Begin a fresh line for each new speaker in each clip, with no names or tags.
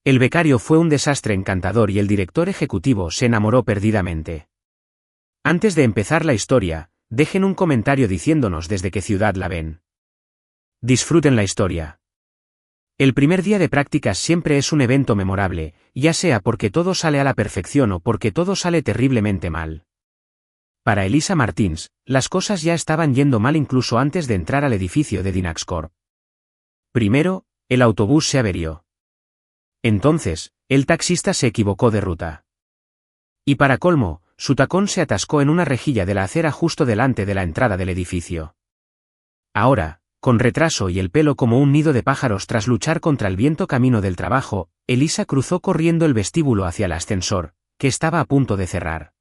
El becario fue un desastre encantador y el director ejecutivo se enamoró perdidamente. Antes de empezar la historia, dejen un comentario diciéndonos desde qué ciudad la ven. Disfruten la historia. El primer día de prácticas siempre es un evento memorable, ya sea porque todo sale a la perfección o porque todo sale terriblemente mal. Para Elisa Martins, las cosas ya estaban yendo mal incluso antes de entrar al edificio de Dinaxcorp. Primero, el autobús se averió. Entonces, el taxista se equivocó de ruta. Y para colmo, su tacón se atascó en una rejilla de la acera justo delante de la entrada del edificio. Ahora, con retraso y el pelo como un nido de pájaros tras luchar contra el viento camino del trabajo, Elisa cruzó corriendo el vestíbulo hacia el ascensor, que estaba a punto de cerrar.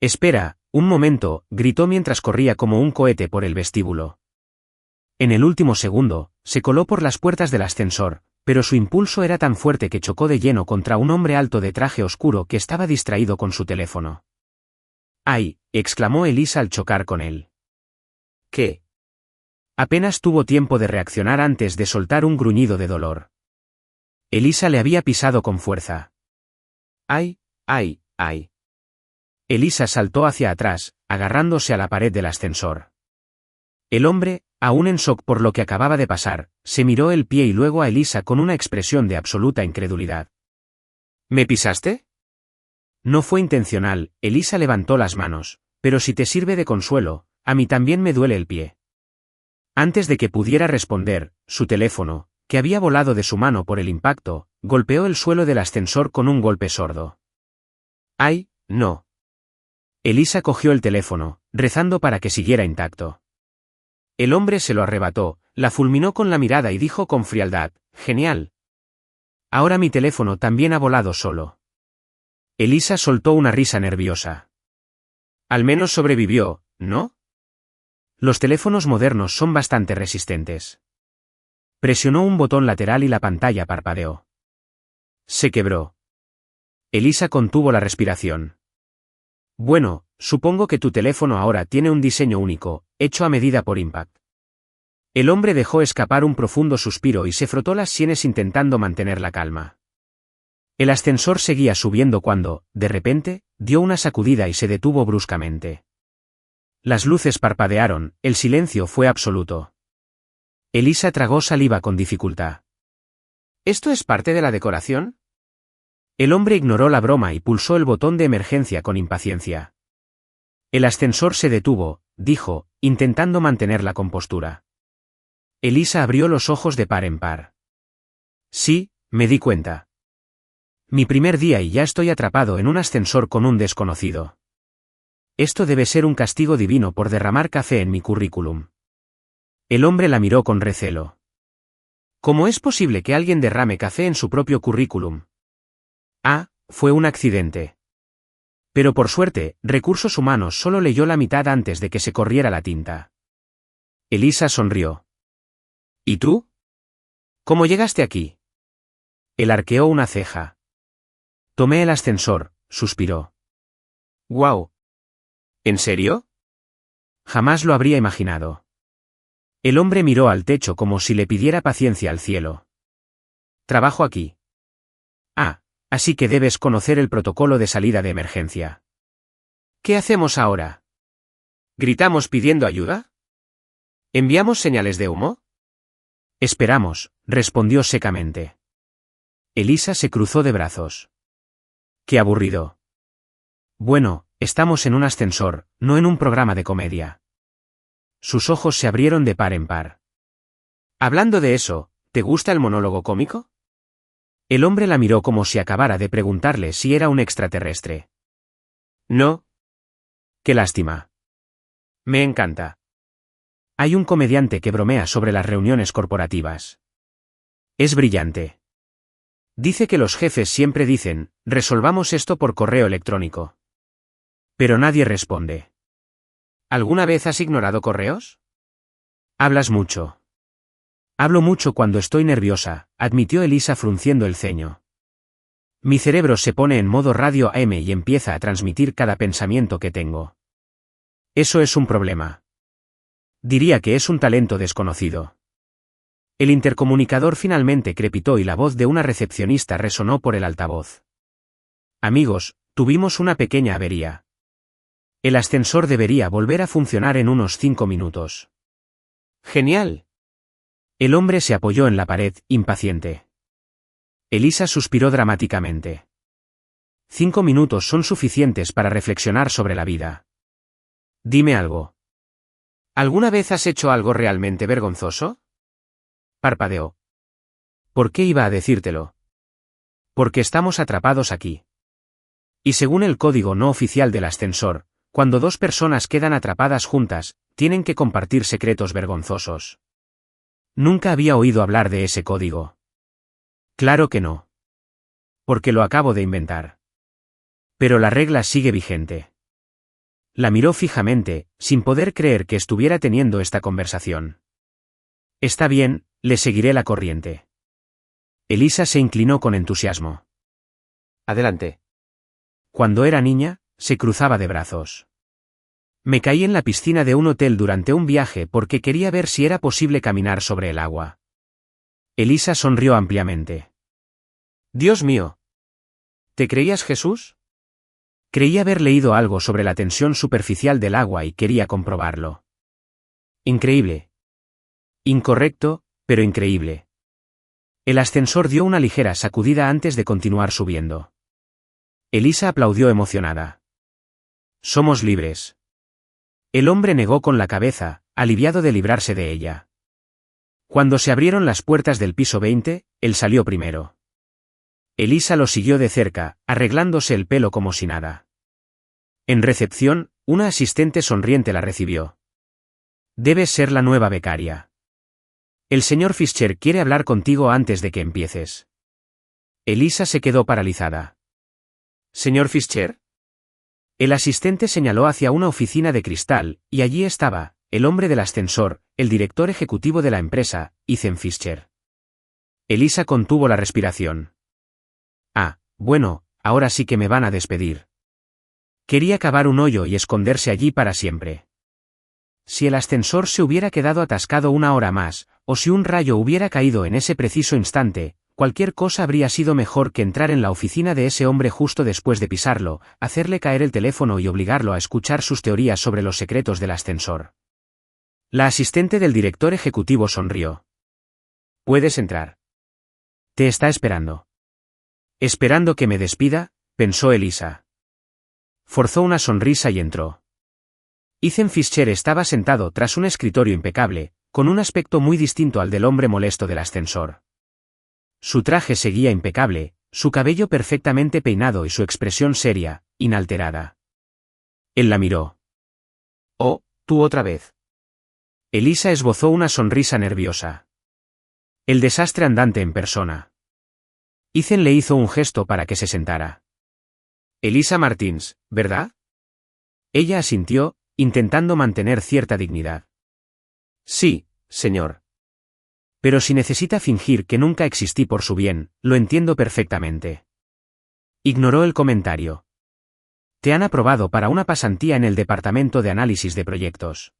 «Espera, un momento», gritó mientras corría como un cohete por el vestíbulo. En el último segundo, se coló por las puertas del ascensor, pero su impulso era tan fuerte que chocó de lleno contra un hombre alto de traje oscuro que estaba distraído con su teléfono. «¡Ay!», exclamó Elisa al chocar con él. «¿Qué?». Apenas tuvo tiempo de reaccionar antes de soltar un gruñido de dolor. Elisa le había pisado con fuerza. «¡Ay, ay, ay!». Elisa saltó hacia atrás, agarrándose a la pared del ascensor. El hombre, aún en shock por lo que acababa de pasar, se miró el pie y luego a Elisa con una expresión de absoluta incredulidad. «¿Me pisaste?». «No fue intencional», Elisa levantó las manos, «pero si te sirve de consuelo, a mí también me duele el pie». Antes de que pudiera responder, su teléfono, que había volado de su mano por el impacto, golpeó el suelo del ascensor con un golpe sordo. «¡Ay, no!». Elisa cogió el teléfono, rezando para que siguiera intacto. El hombre se lo arrebató, la fulminó con la mirada y dijo con frialdad: «Genial. Ahora mi teléfono también ha volado solo». Elisa soltó una risa nerviosa. «Al menos sobrevivió, ¿no?». Los teléfonos modernos son bastante resistentes. Presionó un botón lateral y la pantalla parpadeó. Se quebró. Elisa contuvo la respiración. «Bueno, supongo que tu teléfono ahora tiene un diseño único, hecho a medida por Impact». El hombre dejó escapar un profundo suspiro y se frotó las sienes intentando mantener la calma. El ascensor seguía subiendo cuando, de repente, dio una sacudida y se detuvo bruscamente. Las luces parpadearon, el silencio fue absoluto. Elisa tragó saliva con dificultad. «¿Esto es parte de la decoración?». El hombre ignoró la broma y pulsó el botón de emergencia con impaciencia. «El ascensor se detuvo», dijo, intentando mantener la compostura. Elisa abrió los ojos de par en par. «Sí, me di cuenta. Mi primer día y ya estoy atrapado en un ascensor con un desconocido. Esto debe ser un castigo divino por derramar café en mi currículum». El hombre la miró con recelo. «¿Cómo es posible que alguien derrame café en su propio currículum?». «Ah, fue un accidente. Pero por suerte, Recursos Humanos solo leyó la mitad antes de que se corriera la tinta». Elisa sonrió. «¿Y tú? ¿Cómo llegaste aquí?». Él arqueó una ceja. «Tomé el ascensor», suspiró. «¡Guau! ¿En serio?». Jamás lo habría imaginado. El hombre miró al techo como si le pidiera paciencia al cielo. «Trabajo aquí». «Ah, así que debes conocer el protocolo de salida de emergencia». «¿Qué hacemos ahora? ¿Gritamos pidiendo ayuda? ¿Enviamos señales de humo?». «Esperamos», respondió secamente. Elisa se cruzó de brazos. «Qué aburrido». «Bueno, estamos en un ascensor, no en un programa de comedia». Sus ojos se abrieron de par en par. «Hablando de eso, ¿te gusta el monólogo cómico?». El hombre la miró como si acabara de preguntarle si era un extraterrestre. «No». «Qué lástima. Me encanta». Hay un comediante que bromea sobre las reuniones corporativas. Es brillante. Dice que los jefes siempre dicen, resolvamos esto por correo electrónico. Pero nadie responde. ¿Alguna vez has ignorado correos? Hablas mucho. Hablo mucho cuando estoy nerviosa, admitió Elisa frunciendo el ceño. Mi cerebro se pone en modo radio AM y empieza a transmitir cada pensamiento que tengo. Eso es un problema. Diría que es un talento desconocido. El intercomunicador finalmente crepitó y la voz de una recepcionista resonó por el altavoz. Amigos, tuvimos una pequeña avería. El ascensor debería volver a funcionar en unos 5 minutos. Genial. El hombre se apoyó en la pared, impaciente. Elisa suspiró dramáticamente. 5 minutos son suficientes para reflexionar sobre la vida. Dime algo. ¿Alguna vez has hecho algo realmente vergonzoso? Parpadeó. ¿Por qué iba a decírtelo? Porque estamos atrapados aquí. Y según el código no oficial del ascensor, cuando dos personas quedan atrapadas juntas, tienen que compartir secretos vergonzosos. Nunca había oído hablar de ese código. Claro que no. Porque lo acabo de inventar. Pero la regla sigue vigente. La miró fijamente, sin poder creer que estuviera teniendo esta conversación. Está bien, le seguiré la corriente. Elisa se inclinó con entusiasmo. Adelante. Cuando era niña, se cruzaba de brazos. Me caí en la piscina de un hotel durante un viaje porque quería ver si era posible caminar sobre el agua. Elisa sonrió ampliamente. Dios mío. ¿Te creías Jesús? Creí haber leído algo sobre la tensión superficial del agua y quería comprobarlo. Increíble. Incorrecto, pero increíble. El ascensor dio una ligera sacudida antes de continuar subiendo. Elisa aplaudió emocionada. Somos libres. El hombre negó con la cabeza, aliviado de librarse de ella. Cuando se abrieron las puertas del piso 20, él salió primero. Elisa lo siguió de cerca, arreglándose el pelo como si nada. En recepción, una asistente sonriente la recibió. Debes ser la nueva becaria. El señor Fischer quiere hablar contigo antes de que empieces. Elisa se quedó paralizada. ¿Señor Fischer? El asistente señaló hacia una oficina de cristal, y allí estaba, el hombre del ascensor, el director ejecutivo de la empresa, Ethan Fischer. Elisa contuvo la respiración. Ah, bueno, ahora sí que me van a despedir. Quería cavar un hoyo y esconderse allí para siempre. Si el ascensor se hubiera quedado atascado 1 hora más, o si un rayo hubiera caído en ese preciso instante, cualquier cosa habría sido mejor que entrar en la oficina de ese hombre justo después de pisarlo, hacerle caer el teléfono y obligarlo a escuchar sus teorías sobre los secretos del ascensor. La asistente del director ejecutivo sonrió. Puedes entrar. Te está esperando. Esperando que me despida, pensó Elisa. Forzó una sonrisa y entró. Ethan Fischer estaba sentado tras un escritorio impecable, con un aspecto muy distinto al del hombre molesto del ascensor. Su traje seguía impecable, su cabello perfectamente peinado y su expresión seria, inalterada. Él la miró. Oh, tú otra vez. Elisa esbozó una sonrisa nerviosa. El desastre andante en persona. Ethan le hizo un gesto para que se sentara. Elisa Martins, ¿verdad? Ella asintió, intentando mantener cierta dignidad. Sí, señor. Pero si necesita fingir que nunca existí por su bien, lo entiendo perfectamente. Ignoró el comentario. Te han aprobado para una pasantía en el departamento de análisis de proyectos.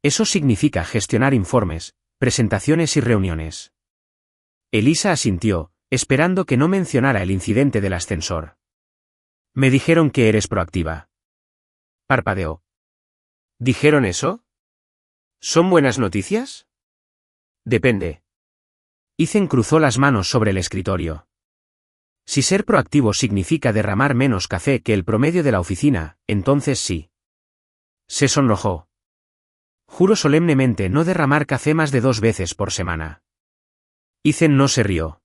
Eso significa gestionar informes, presentaciones y reuniones. Elisa asintió, esperando que no mencionara el incidente del ascensor. Me dijeron que eres proactiva. Parpadeó. ¿Dijeron eso? ¿Son buenas noticias? Depende. Ethan cruzó las manos sobre el escritorio. Si ser proactivo significa derramar menos café que el promedio de la oficina, entonces sí. Se sonrojó. Juro solemnemente no derramar café más de 2 veces por semana. Ethan no se rió.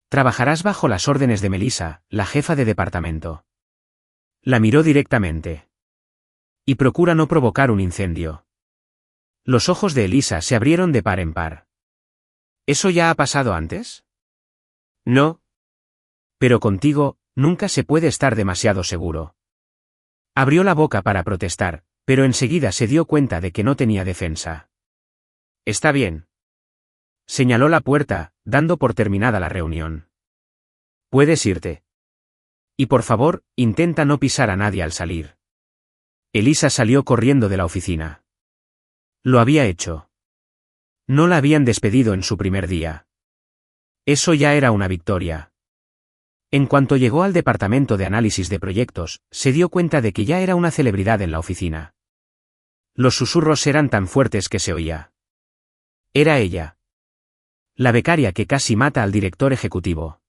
Trabajarás bajo las órdenes de Melissa, la jefa de departamento. La miró directamente. Y procura no provocar un incendio. Los ojos de Elisa se abrieron de par en par. ¿Eso ya ha pasado antes? No. Pero contigo, nunca se puede estar demasiado seguro. Abrió la boca para protestar, pero enseguida se dio cuenta de que no tenía defensa. Está bien. Señaló la puerta, dando por terminada la reunión. Puedes irte. Y por favor, intenta no pisar a nadie al salir. Elisa salió corriendo de la oficina. Lo había hecho. No la habían despedido en su primer día. Eso ya era una victoria. En cuanto llegó al departamento de análisis de proyectos, se dio cuenta de que ya era una celebridad en la oficina. Los susurros eran tan fuertes que se oía. Era ella. La becaria que casi mata al director ejecutivo.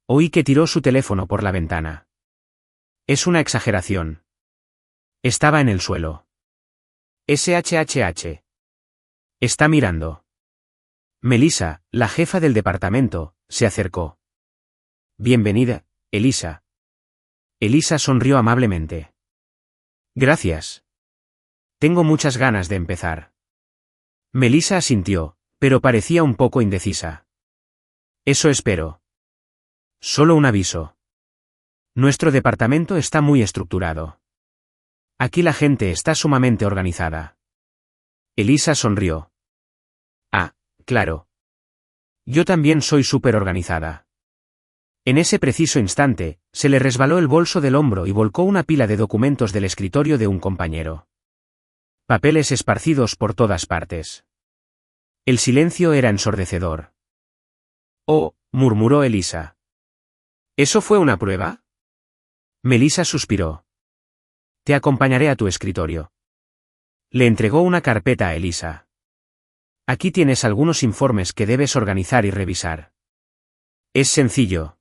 Oí que tiró su teléfono por la ventana. Es una exageración. Estaba en el suelo. SHHH. Está mirando. Melissa, la jefa del departamento, se acercó. Bienvenida, Elisa. Elisa sonrió amablemente. Gracias. Tengo muchas ganas de empezar. Melissa asintió, pero parecía un poco indecisa. Eso espero. Solo un aviso. Nuestro departamento está muy estructurado. Aquí la gente está sumamente organizada. Elisa sonrió. Ah, claro. Yo también soy súper organizada. En ese preciso instante, se le resbaló el bolso del hombro y volcó una pila de documentos del escritorio de un compañero. Papeles esparcidos por todas partes. El silencio era ensordecedor. Oh, murmuró Elisa. ¿Eso fue una prueba? Melissa suspiró. Te acompañaré a tu escritorio. Le entregó una carpeta a Elisa. Aquí tienes algunos informes que debes organizar y revisar. Es sencillo.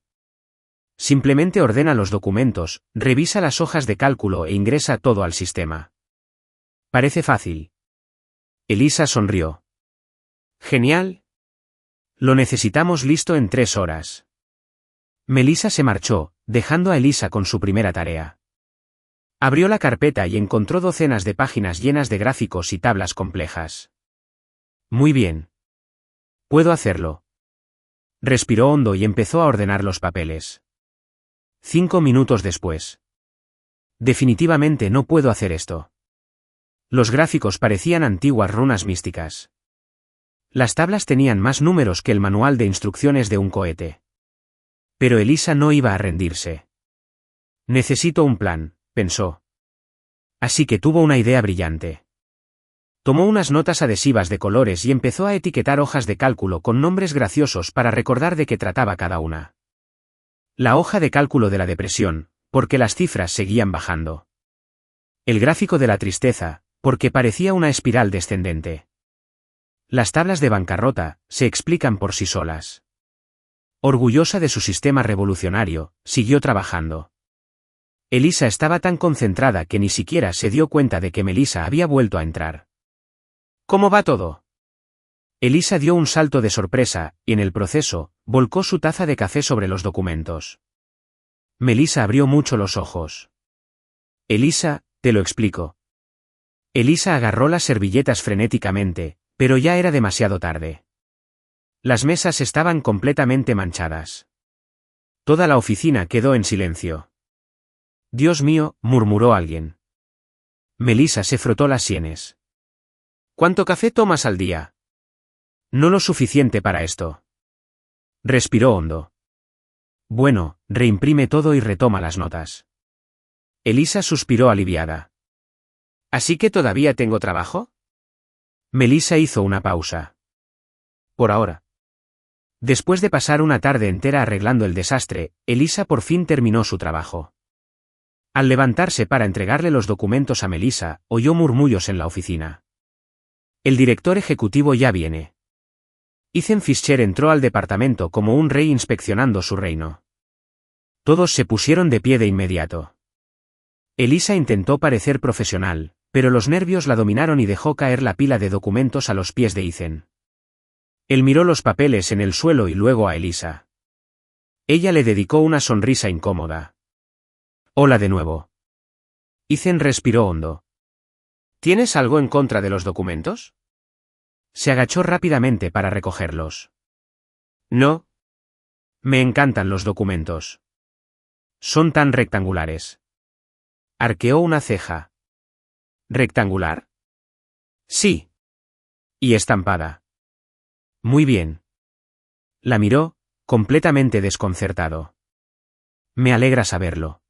Simplemente ordena los documentos, revisa las hojas de cálculo e ingresa todo al sistema. Parece fácil. Elisa sonrió. Genial. Lo necesitamos listo en 3 horas. Melissa se marchó, dejando a Elisa con su primera tarea. Abrió la carpeta y encontró docenas de páginas llenas de gráficos y tablas complejas. Muy bien. Puedo hacerlo. Respiró hondo y empezó a ordenar los papeles. 5 minutos después. Definitivamente no puedo hacer esto. Los gráficos parecían antiguas runas místicas. Las tablas tenían más números que el manual de instrucciones de un cohete. Pero Elisa no iba a rendirse. Necesito un plan, pensó. Así que tuvo una idea brillante. Tomó unas notas adhesivas de colores y empezó a etiquetar hojas de cálculo con nombres graciosos para recordar de qué trataba cada una. La hoja de cálculo de la depresión, porque las cifras seguían bajando. El gráfico de la tristeza, porque parecía una espiral descendente. Las tablas de bancarrota se explican por sí solas. Orgullosa de su sistema revolucionario, siguió trabajando. Elisa estaba tan concentrada que ni siquiera se dio cuenta de que Melissa había vuelto a entrar. ¿Cómo va todo? Elisa dio un salto de sorpresa, y en el proceso, volcó su taza de café sobre los documentos. Melissa abrió mucho los ojos. Elisa, te lo explico. Elisa agarró las servilletas frenéticamente, pero ya era demasiado tarde. Las mesas estaban completamente manchadas. Toda la oficina quedó en silencio. Dios mío, murmuró alguien. Melissa se frotó las sienes. ¿Cuánto café tomas al día? No lo suficiente para esto. Respiró hondo. Bueno, reimprime todo y retoma las notas. Elisa suspiró aliviada. ¿Así que todavía tengo trabajo? Melissa hizo una pausa. Por ahora. Después de pasar una tarde entera arreglando el desastre, Elisa por fin terminó su trabajo. Al levantarse para entregarle los documentos a Melissa, oyó murmullos en la oficina. El director ejecutivo ya viene. Ethan Fischer entró al departamento como un rey inspeccionando su reino. Todos se pusieron de pie de inmediato. Elisa intentó parecer profesional, pero los nervios la dominaron y dejó caer la pila de documentos a los pies de Ethan. Él miró los papeles en el suelo y luego a Elisa. Ella le dedicó una sonrisa incómoda. Hola de nuevo. Ethan respiró hondo. ¿Tienes algo en contra de los documentos? Se agachó rápidamente para recogerlos. No. Me encantan los documentos. Son tan rectangulares. Arqueó una ceja. ¿Rectangular? Sí. Y estampada. Muy bien. La miró, completamente desconcertado. Me alegra saberlo.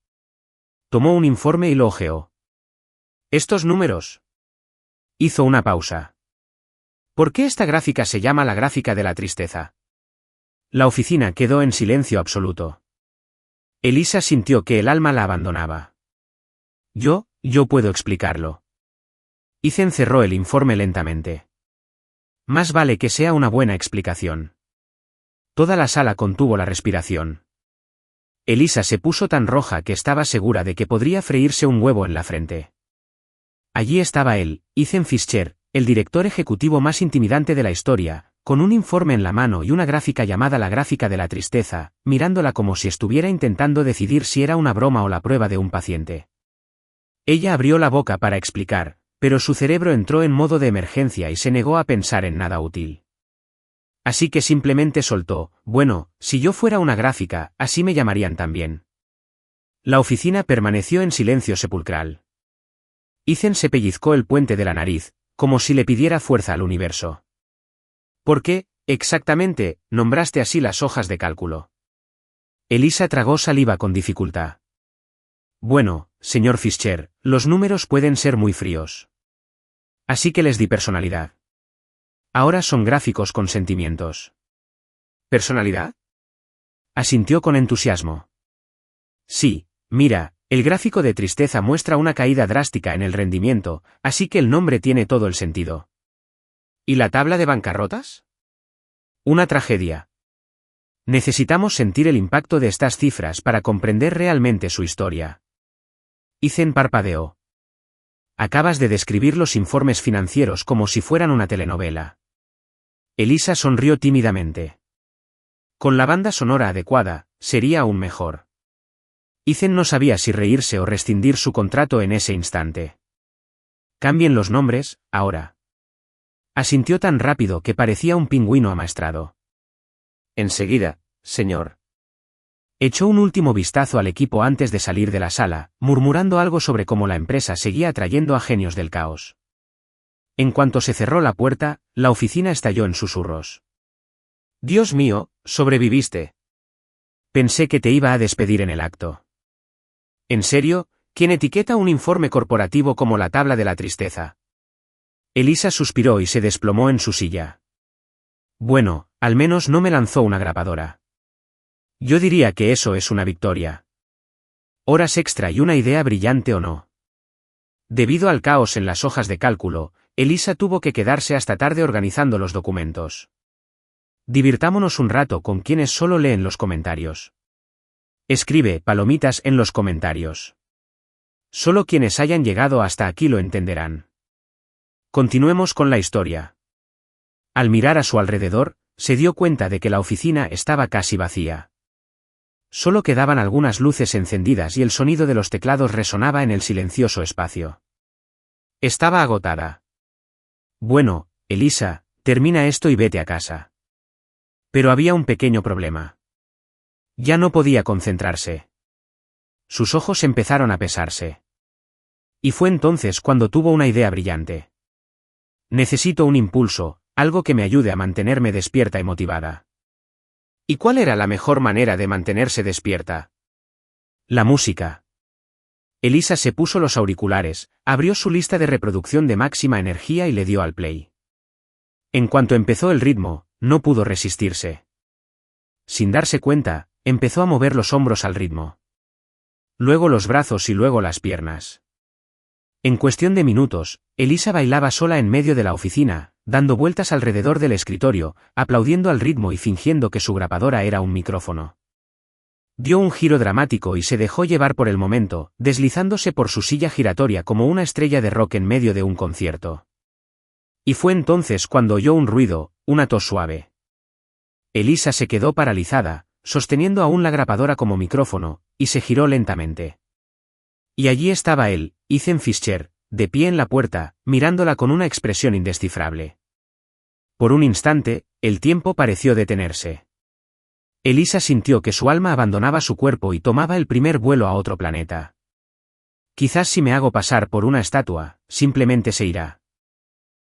Tomó un informe y lo hojeó. ¿Estos números? Hizo una pausa. ¿Por qué esta gráfica se llama la gráfica de la tristeza? La oficina quedó en silencio absoluto. Elisa sintió que el alma la abandonaba. Yo puedo explicarlo. Ethan cerró el informe lentamente. Más vale que sea una buena explicación. Toda la sala contuvo la respiración. Elisa se puso tan roja que estaba segura de que podría freírse un huevo en la frente. Allí estaba él, Ethan Fischer, el director ejecutivo más intimidante de la historia, con un informe en la mano y una gráfica llamada la gráfica de la tristeza, mirándola como si estuviera intentando decidir si era una broma o la prueba de un paciente. Ella abrió la boca para explicar, pero su cerebro entró en modo de emergencia y se negó a pensar en nada útil. Así que simplemente soltó, bueno, si yo fuera una gráfica, así me llamarían también. La oficina permaneció en silencio sepulcral. Ethan se pellizcó el puente de la nariz, como si le pidiera fuerza al universo. ¿Por qué, exactamente, nombraste así las hojas de cálculo? Elisa tragó saliva con dificultad. Bueno, señor Fischer, los números pueden ser muy fríos. Así que les di personalidad. Ahora son gráficos con sentimientos. ¿Personalidad? Asintió con entusiasmo. Sí, mira, el gráfico de tristeza muestra una caída drástica en el rendimiento, así que el nombre tiene todo el sentido. ¿Y la tabla de bancarrotas? Una tragedia. Necesitamos sentir el impacto de estas cifras para comprender realmente su historia. Ethan parpadeó. Acabas de describir los informes financieros como si fueran una telenovela. Elisa sonrió tímidamente. Con la banda sonora adecuada, sería aún mejor. Ethan no sabía si reírse o rescindir su contrato en ese instante. Cambien los nombres, ahora. Asintió tan rápido que parecía un pingüino amaestrado. Enseguida, señor. Echó un último vistazo al equipo antes de salir de la sala, murmurando algo sobre cómo la empresa seguía atrayendo a genios del caos. En cuanto se cerró la puerta, la oficina estalló en susurros. Dios mío, sobreviviste. Pensé que te iba a despedir en el acto. ¿En serio? ¿Quién etiqueta un informe corporativo como la tabla de la tristeza? Elisa suspiró y se desplomó en su silla. Bueno, al menos no me lanzó una grapadora. Yo diría que eso es una victoria. Horas extra y una idea brillante o no. Debido al caos en las hojas de cálculo, Elisa tuvo que quedarse hasta tarde organizando los documentos. Divirtámonos un rato con quienes solo leen los comentarios. Escribe palomitas en los comentarios. Solo quienes hayan llegado hasta aquí lo entenderán. Continuemos con la historia. Al mirar a su alrededor, se dio cuenta de que la oficina estaba casi vacía. Solo quedaban algunas luces encendidas y el sonido de los teclados resonaba en el silencioso espacio. Estaba agotada. Bueno, Elisa, termina esto y vete a casa. Pero había un pequeño problema. Ya no podía concentrarse. Sus ojos empezaron a pesarse. Y fue entonces cuando tuvo una idea brillante. Necesito un impulso, algo que me ayude a mantenerme despierta y motivada. ¿Y cuál era la mejor manera de mantenerse despierta? La música. Elisa se puso los auriculares, abrió su lista de reproducción de máxima energía y le dio al play. En cuanto empezó el ritmo, no pudo resistirse. Sin darse cuenta, empezó a mover los hombros al ritmo. Luego los brazos y luego las piernas. En cuestión de minutos, Elisa bailaba sola en medio de la oficina, dando vueltas alrededor del escritorio, aplaudiendo al ritmo y fingiendo que su grapadora era un micrófono. Dio un giro dramático y se dejó llevar por el momento, deslizándose por su silla giratoria como una estrella de rock en medio de un concierto. Y fue entonces cuando oyó un ruido, una tos suave. Elisa se quedó paralizada, sosteniendo aún la grapadora como micrófono, y se giró lentamente. Y allí estaba él, Ethan Fischer, de pie en la puerta, mirándola con una expresión indescifrable. Por un instante, el tiempo pareció detenerse. Elisa sintió que su alma abandonaba su cuerpo y tomaba el primer vuelo a otro planeta. Quizás si me hago pasar por una estatua, simplemente se irá.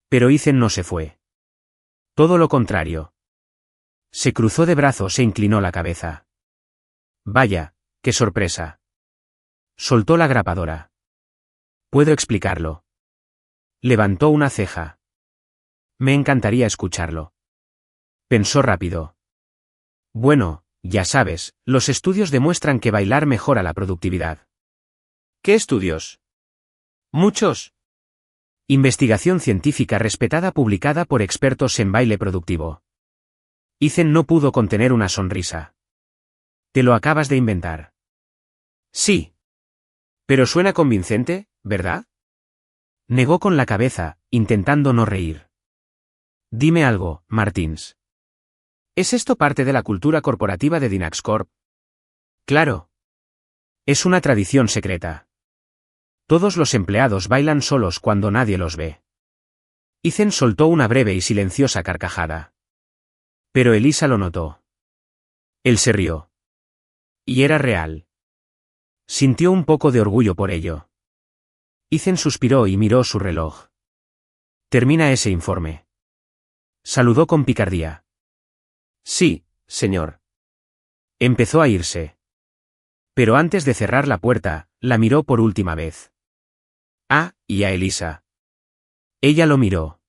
Pero Ethan no se fue. Todo lo contrario. Se cruzó de brazos e inclinó la cabeza. Vaya, qué sorpresa. Soltó la grapadora. Puedo explicarlo. Levantó una ceja. Me encantaría escucharlo. Pensó rápido. Bueno, ya sabes, los estudios demuestran que bailar mejora la productividad. ¿Qué estudios? Muchos. Investigación científica respetada publicada por expertos en baile productivo. Ethan no pudo contener una sonrisa. ¿Te lo acabas de inventar? Sí. Pero suena convincente, ¿verdad? Negó con la cabeza, intentando no reír. Dime algo, Martins. ¿Es esto parte de la cultura corporativa de Dynax-Corp? Claro. Es una tradición secreta. Todos los empleados bailan solos cuando nadie los ve. Ethan soltó una breve y silenciosa carcajada. Pero Elisa lo notó. Él se rió. Y era real. Sintió un poco de orgullo por ello. Ethan suspiró y miró su reloj. Termina ese informe. Saludó con picardía. Sí, señor. Empezó a irse. Pero antes de cerrar la puerta, la miró por última vez. Y a Elisa. Ella lo miró.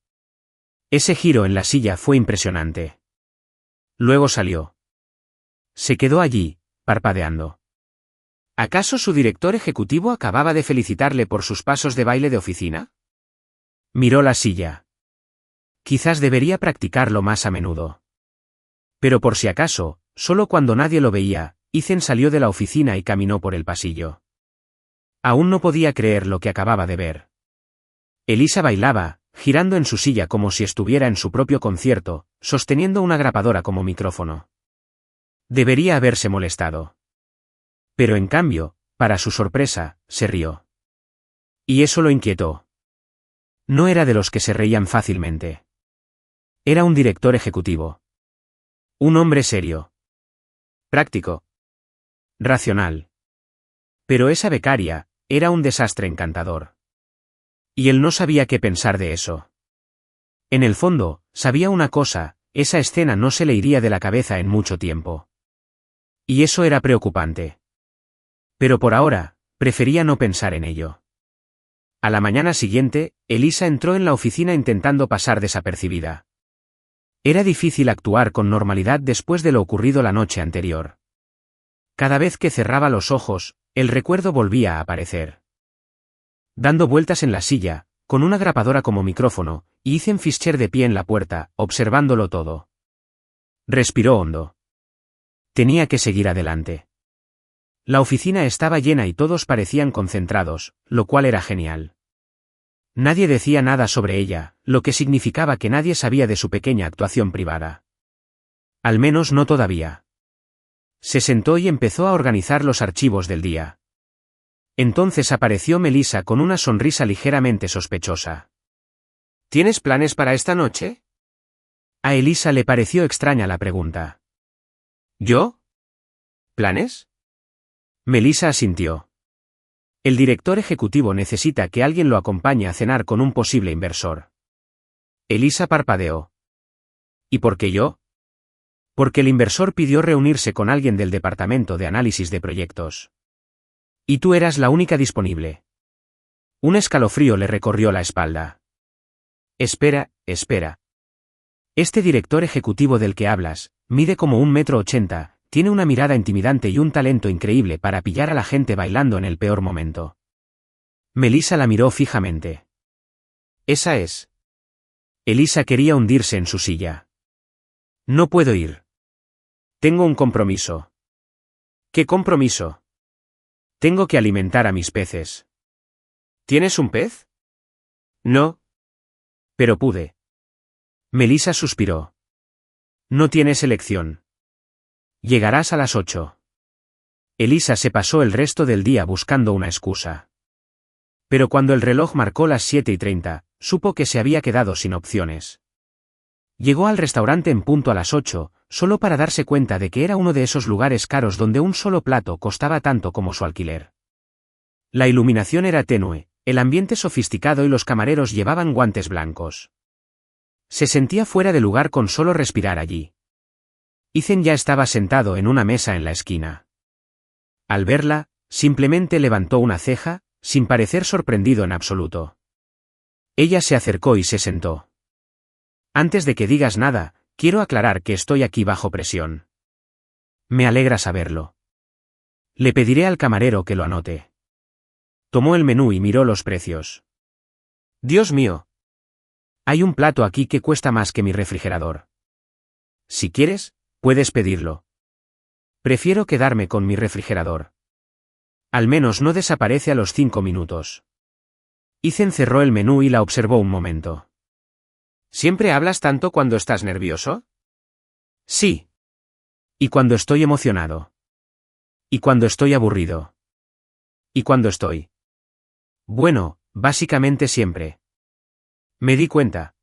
Ese giro en la silla fue impresionante. Luego salió. Se quedó allí, parpadeando. ¿Acaso su director ejecutivo acababa de felicitarle por sus pasos de baile de oficina? Miró la silla. Quizás debería practicarlo más a menudo. Pero por si acaso, solo cuando nadie lo veía, Ethan salió de la oficina y caminó por el pasillo. Aún no podía creer lo que acababa de ver. Elisa bailaba, girando en su silla como si estuviera en su propio concierto, sosteniendo una grapadora como micrófono. Debería haberse molestado. Pero en cambio, para su sorpresa, se rió. Y eso lo inquietó. No era de los que se reían fácilmente. Era un director ejecutivo. Un hombre serio. Práctico. Racional. Pero esa becaria, era un desastre encantador. Y él no sabía qué pensar de eso. En el fondo, sabía una cosa, esa escena no se le iría de la cabeza en mucho tiempo. Y eso era preocupante. Pero por ahora, prefería no pensar en ello. A la mañana siguiente, Elisa entró en la oficina intentando pasar desapercibida. Era difícil actuar con normalidad después de lo ocurrido la noche anterior. Cada vez que cerraba los ojos, el recuerdo volvía a aparecer. Dando vueltas en la silla, con una grapadora como micrófono, y Ethan Fischer de pie en la puerta, observándolo todo. Respiró hondo. Tenía que seguir adelante. La oficina estaba llena y todos parecían concentrados, lo cual era genial. Nadie decía nada sobre ella, lo que significaba que nadie sabía de su pequeña actuación privada. Al menos no todavía. Se sentó y empezó a organizar los archivos del día. Entonces apareció Melissa con una sonrisa ligeramente sospechosa. ¿Tienes planes para esta noche? A Elisa le pareció extraña la pregunta. ¿Yo? ¿Planes? Melissa asintió. El director ejecutivo necesita que alguien lo acompañe a cenar con un posible inversor. Elisa parpadeó. ¿Y por qué yo? Porque el inversor pidió reunirse con alguien del departamento de análisis de proyectos. Y tú eras la única disponible. Un escalofrío le recorrió la espalda. Espera. Este director ejecutivo del que hablas, mide como 1,80 m, tiene una mirada intimidante y un talento increíble para pillar a la gente bailando en el peor momento. Melissa la miró fijamente. Esa es. Elisa quería hundirse en su silla. No puedo ir. Tengo un compromiso. ¿Qué compromiso? Tengo que alimentar a mis peces. ¿Tienes un pez? No. Pero pude. Melissa suspiró. No tienes elección. Llegarás a las 8. Elisa se pasó el resto del día buscando una excusa. Pero cuando el reloj marcó las 7:30, supo que se había quedado sin opciones. Llegó al restaurante en punto a las 8, solo para darse cuenta de que era uno de esos lugares caros donde un solo plato costaba tanto como su alquiler. La iluminación era tenue, el ambiente sofisticado y los camareros llevaban guantes blancos. Se sentía fuera de lugar con solo respirar allí. Ethan ya estaba sentado en una mesa en la esquina. Al verla, simplemente levantó una ceja, sin parecer sorprendido en absoluto. Ella se acercó y se sentó. Antes de que digas nada, quiero aclarar que estoy aquí bajo presión. Me alegra saberlo. Le pediré al camarero que lo anote. Tomó el menú y miró los precios. Dios mío. Hay un plato aquí que cuesta más que mi refrigerador. Si quieres, puedes pedirlo. Prefiero quedarme con mi refrigerador. Al menos no desaparece a los 5 minutos. Ethan cerró el menú y la observó un momento. ¿Siempre hablas tanto cuando estás nervioso? Sí. ¿Y cuando estoy emocionado? ¿Y cuando estoy aburrido? ¿Y cuando estoy? Bueno, básicamente siempre. Me di cuenta.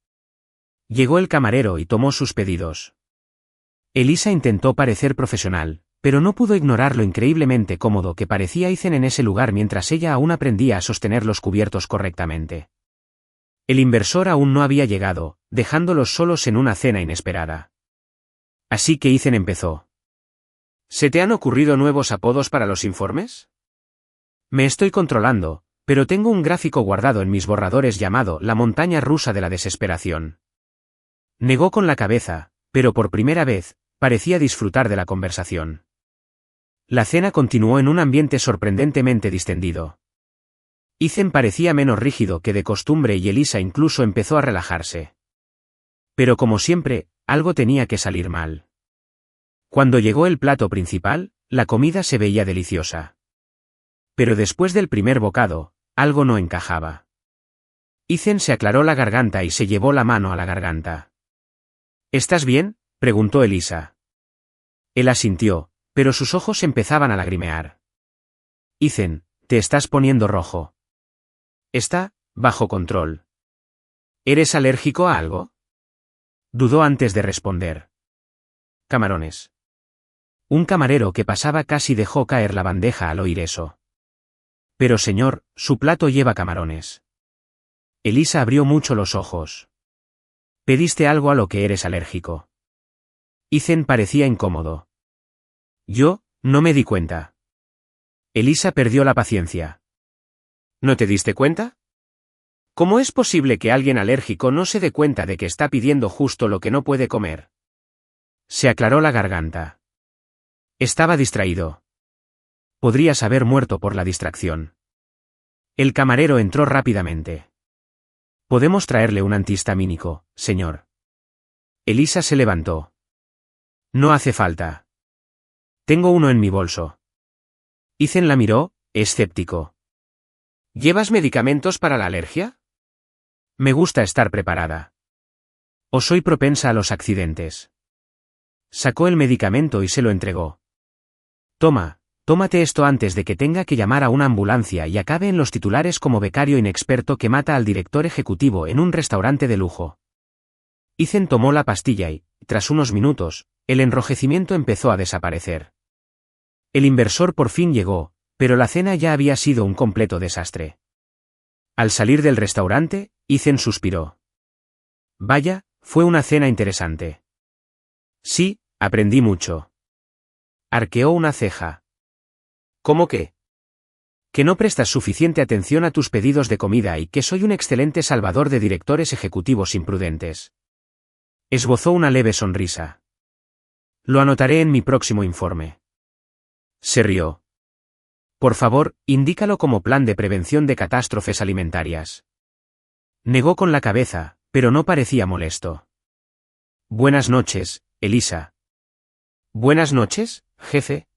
Llegó el camarero y tomó sus pedidos. Elisa intentó parecer profesional, pero no pudo ignorar lo increíblemente cómodo que parecía Ethan en ese lugar mientras ella aún aprendía a sostener los cubiertos correctamente. El inversor aún no había llegado, dejándolos solos en una cena inesperada. Así que Ethan empezó. ¿Se te han ocurrido nuevos apodos para los informes? Me estoy controlando, pero tengo un gráfico guardado en mis borradores llamado La montaña rusa de la desesperación. Negó con la cabeza, pero por primera vez, parecía disfrutar de la conversación. La cena continuó en un ambiente sorprendentemente distendido. Ethan parecía menos rígido que de costumbre y Elisa incluso empezó a relajarse. Pero como siempre, algo tenía que salir mal. Cuando llegó el plato principal, la comida se veía deliciosa. Pero después del primer bocado, algo no encajaba. Ethan se aclaró la garganta y se llevó la mano a la garganta. ¿Estás bien?, preguntó Elisa. Él asintió, pero sus ojos empezaban a lagrimear. Ethan, te estás poniendo rojo. Está bajo control. ¿Eres alérgico a algo? Dudó antes de responder. Camarones. Un camarero que pasaba casi dejó caer la bandeja al oír eso. Pero señor, su plato lleva camarones. Elisa abrió mucho los ojos. ¿Pediste algo a lo que eres alérgico? Ethan parecía incómodo. Yo, no me di cuenta. Elisa perdió la paciencia. ¿No te diste cuenta? ¿Cómo es posible que alguien alérgico no se dé cuenta de que está pidiendo justo lo que no puede comer? Se aclaró la garganta. Estaba distraído. Podrías haber muerto por la distracción. El camarero entró rápidamente. Podemos traerle un antihistamínico, señor. Elisa se levantó. No hace falta. Tengo uno en mi bolso. Ethan la miró, escéptico. ¿Llevas medicamentos para la alergia? Me gusta estar preparada. ¿O soy propensa a los accidentes? Sacó el medicamento y se lo entregó. Tómate esto antes de que tenga que llamar a una ambulancia y acabe en los titulares como becario inexperto que mata al director ejecutivo en un restaurante de lujo. Ethan tomó la pastilla y, tras unos minutos, el enrojecimiento empezó a desaparecer. El inversor por fin llegó, pero la cena ya había sido un completo desastre. Al salir del restaurante, Ethan suspiró. Vaya, fue una cena interesante. Sí, aprendí mucho. Arqueó una ceja. ¿Cómo qué? Que no prestas suficiente atención a tus pedidos de comida y que soy un excelente salvador de directores ejecutivos imprudentes. Esbozó una leve sonrisa. Lo anotaré en mi próximo informe. Se rió. Por favor, indícalo como plan de prevención de catástrofes alimentarias. Negó con la cabeza, pero no parecía molesto. Buenas noches, Elisa. Buenas noches, jefe.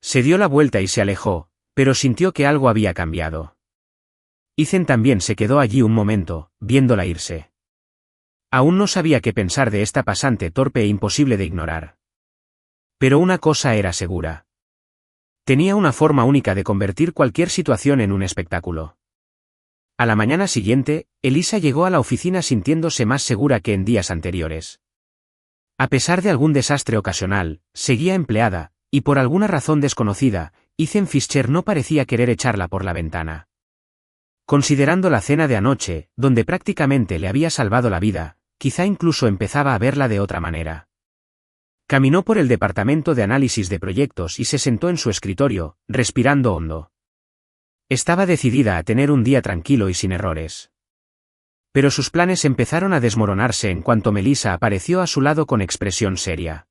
Se dio la vuelta y se alejó, pero sintió que algo había cambiado. Ethan también se quedó allí un momento, viéndola irse. Aún no sabía qué pensar de esta pasante torpe e imposible de ignorar. Pero una cosa era segura. Tenía una forma única de convertir cualquier situación en un espectáculo. A la mañana siguiente, Elisa llegó a la oficina sintiéndose más segura que en días anteriores. A pesar de algún desastre ocasional, seguía empleada, y por alguna razón desconocida, Ethan Fischer no parecía querer echarla por la ventana. Considerando la cena de anoche, donde prácticamente le había salvado la vida, quizá incluso empezaba a verla de otra manera. Caminó por el departamento de análisis de proyectos y se sentó en su escritorio, respirando hondo. Estaba decidida a tener un día tranquilo y sin errores. Pero sus planes empezaron a desmoronarse en cuanto Melissa apareció a su lado con expresión seria.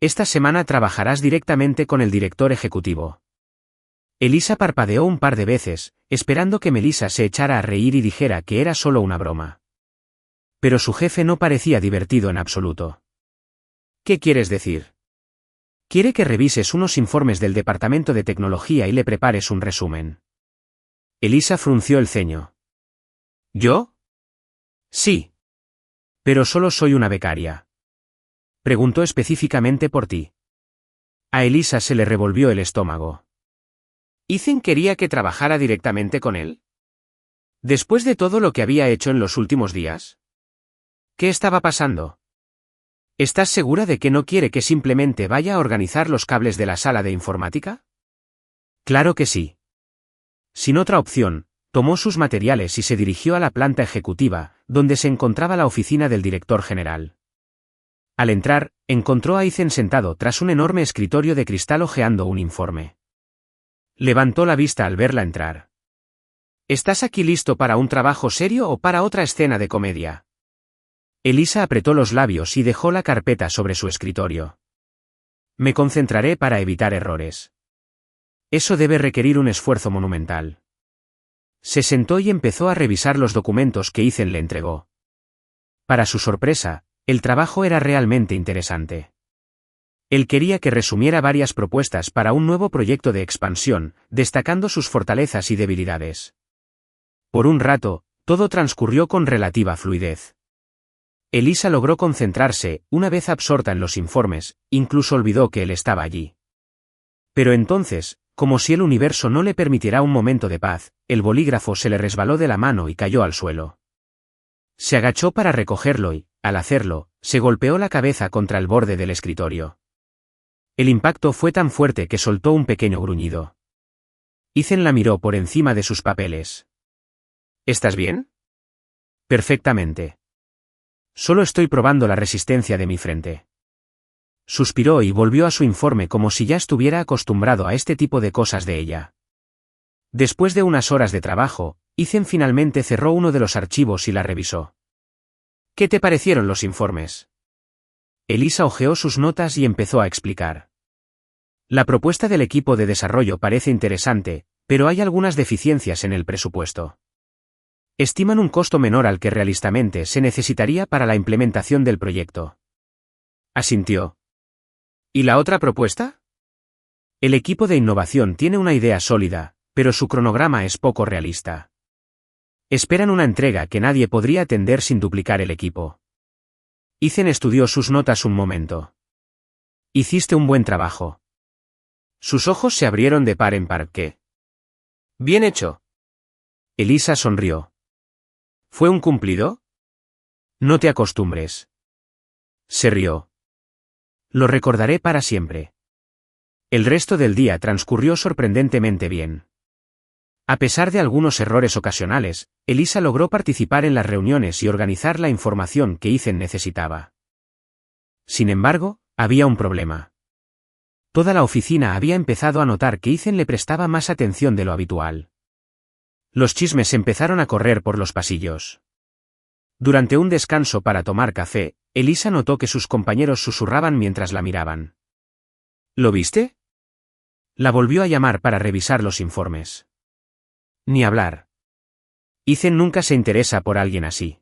Esta semana trabajarás directamente con el director ejecutivo. Elisa parpadeó un par de veces, esperando que Melissa se echara a reír y dijera que era solo una broma. Pero su jefe no parecía divertido en absoluto. ¿Qué quieres decir? Quiere que revises unos informes del departamento de tecnología y le prepares un resumen. Elisa frunció el ceño. ¿Yo? Sí. Pero solo soy una becaria. Preguntó específicamente por ti. A Elisa se le revolvió el estómago. ¿Ethan quería que trabajara directamente con él? ¿Después de todo lo que había hecho en los últimos días? ¿Qué estaba pasando? ¿Estás segura de que no quiere que simplemente vaya a organizar los cables de la sala de informática? Claro que sí. Sin otra opción, tomó sus materiales y se dirigió a la planta ejecutiva, donde se encontraba la oficina del director general. Al entrar, encontró a Ethan sentado tras un enorme escritorio de cristal hojeando un informe. Levantó la vista al verla entrar. ¿Estás aquí listo para un trabajo serio o para otra escena de comedia? Elisa apretó los labios y dejó la carpeta sobre su escritorio. Me concentraré para evitar errores. Eso debe requerir un esfuerzo monumental. Se sentó y empezó a revisar los documentos que Ethan le entregó. Para su sorpresa, el trabajo era realmente interesante. Él quería que resumiera varias propuestas para un nuevo proyecto de expansión, destacando sus fortalezas y debilidades. Por un rato, todo transcurrió con relativa fluidez. Elisa logró concentrarse, una vez absorta en los informes, incluso olvidó que él estaba allí. Pero entonces, como si el universo no le permitiera un momento de paz, el bolígrafo se le resbaló de la mano y cayó al suelo. Se agachó para recogerlo y, al hacerlo, se golpeó la cabeza contra el borde del escritorio. El impacto fue tan fuerte que soltó un pequeño gruñido. Ethan la miró por encima de sus papeles. ¿Estás bien? Perfectamente. Solo estoy probando la resistencia de mi frente. Suspiró y volvió a su informe como si ya estuviera acostumbrado a este tipo de cosas de ella. Después de unas horas de trabajo, Ethan finalmente cerró uno de los archivos y la revisó. ¿Qué te parecieron los informes? Elisa hojeó sus notas y empezó a explicar. La propuesta del equipo de desarrollo parece interesante, pero hay algunas deficiencias en el presupuesto. Estiman un costo menor al que realistamente se necesitaría para la implementación del proyecto. Asintió. ¿Y la otra propuesta? El equipo de innovación tiene una idea sólida, pero su cronograma es poco realista. Esperan una entrega que nadie podría atender sin duplicar el equipo. Ethan estudió sus notas un momento. Hiciste un buen trabajo. Sus ojos se abrieron de par en par. ¿Qué? Bien hecho. Elisa sonrió. ¿Fue un cumplido? No te acostumbres. Se rió. Lo recordaré para siempre. El resto del día transcurrió sorprendentemente bien. A pesar de algunos errores ocasionales, Elisa logró participar en las reuniones y organizar la información que Ethan necesitaba. Sin embargo, había un problema. Toda la oficina había empezado a notar que Ethan le prestaba más atención de lo habitual. Los chismes empezaron a correr por los pasillos. Durante un descanso para tomar café, Elisa notó que sus compañeros susurraban mientras la miraban. ¿Lo viste? La volvió a llamar para revisar los informes. Ni hablar. Ethan nunca se interesa por alguien así.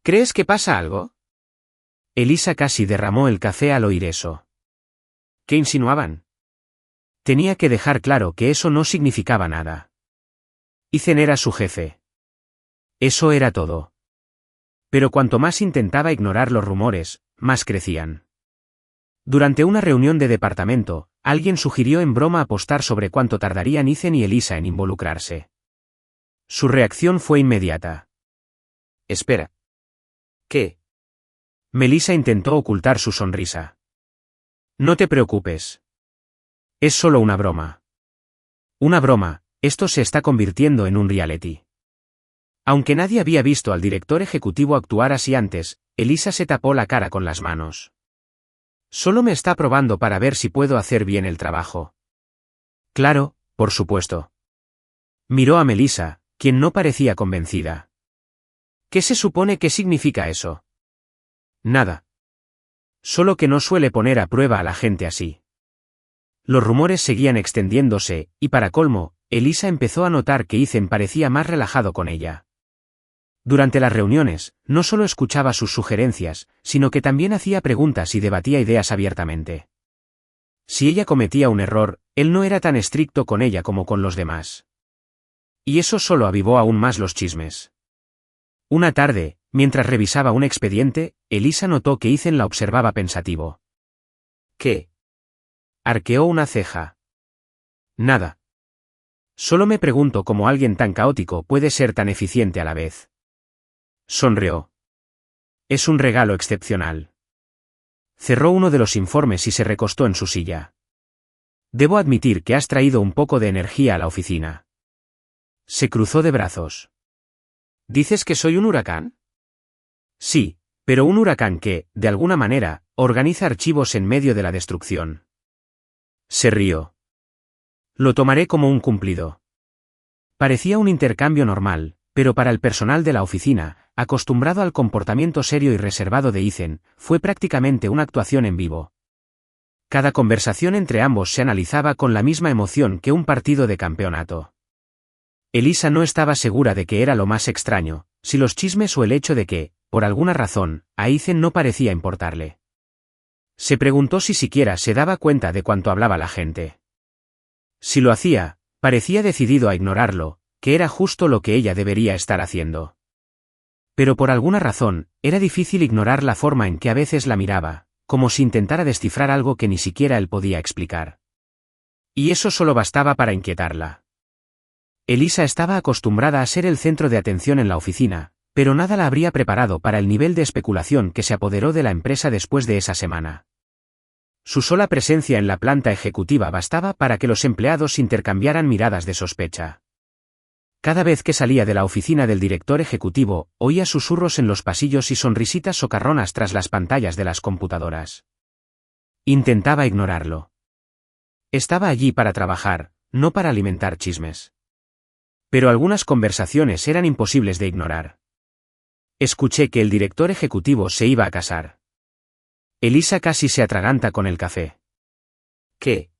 ¿Crees que pasa algo? Elisa casi derramó el café al oír eso. ¿Qué insinuaban? Tenía que dejar claro que eso no significaba nada. Ethan era su jefe. Eso era todo. Pero cuanto más intentaba ignorar los rumores, más crecían. Durante una reunión de departamento, alguien sugirió en broma apostar sobre cuánto tardarían Ethan y Elisa en involucrarse. Su reacción fue inmediata. Espera. ¿Qué? Melissa intentó ocultar su sonrisa. No te preocupes. Es solo una broma. Una broma, esto se está convirtiendo en un reality. Aunque nadie había visto al director ejecutivo actuar así antes, Elisa se tapó la cara con las manos. Solo me está probando para ver si puedo hacer bien el trabajo. Claro, por supuesto. Miró a Melissa, quien no parecía convencida. ¿Qué se supone que significa eso? Nada. Solo que no suele poner a prueba a la gente así. Los rumores seguían extendiéndose, y para colmo, Elisa empezó a notar que Ethan parecía más relajado con ella. Durante las reuniones, no solo escuchaba sus sugerencias, sino que también hacía preguntas y debatía ideas abiertamente. Si ella cometía un error, él no era tan estricto con ella como con los demás. Y eso solo avivó aún más los chismes. Una tarde, mientras revisaba un expediente, Elisa notó que Ethan la observaba pensativo. ¿Qué? Arqueó una ceja. Nada. Solo me pregunto cómo alguien tan caótico puede ser tan eficiente a la vez. Sonrió. Es un regalo excepcional. Cerró uno de los informes y se recostó en su silla. Debo admitir que has traído un poco de energía a la oficina. Se cruzó de brazos. ¿Dices que soy un huracán? Sí, pero un huracán que, de alguna manera, organiza archivos en medio de la destrucción. Se rió. Lo tomaré como un cumplido. Parecía un intercambio normal, pero para el personal de la oficina, acostumbrado al comportamiento serio y reservado de Ethan, fue prácticamente una actuación en vivo. Cada conversación entre ambos se analizaba con la misma emoción que un partido de campeonato. Elisa no estaba segura de que era lo más extraño, si los chismes o el hecho de que, por alguna razón, a Ethan no parecía importarle. Se preguntó si siquiera se daba cuenta de cuánto hablaba la gente. Si lo hacía, parecía decidido a ignorarlo, que era justo lo que ella debería estar haciendo. Pero por alguna razón, era difícil ignorar la forma en que a veces la miraba, como si intentara descifrar algo que ni siquiera él podía explicar. Y eso solo bastaba para inquietarla. Elisa estaba acostumbrada a ser el centro de atención en la oficina, pero nada la habría preparado para el nivel de especulación que se apoderó de la empresa después de esa semana. Su sola presencia en la planta ejecutiva bastaba para que los empleados intercambiaran miradas de sospecha. Cada vez que salía de la oficina del director ejecutivo, oía susurros en los pasillos y sonrisitas socarronas tras las pantallas de las computadoras. Intentaba ignorarlo. Estaba allí para trabajar, no para alimentar chismes. Pero algunas conversaciones eran imposibles de ignorar. Escuché que el director ejecutivo se iba a casar. Elisa casi se atraganta con el café. ¿Qué?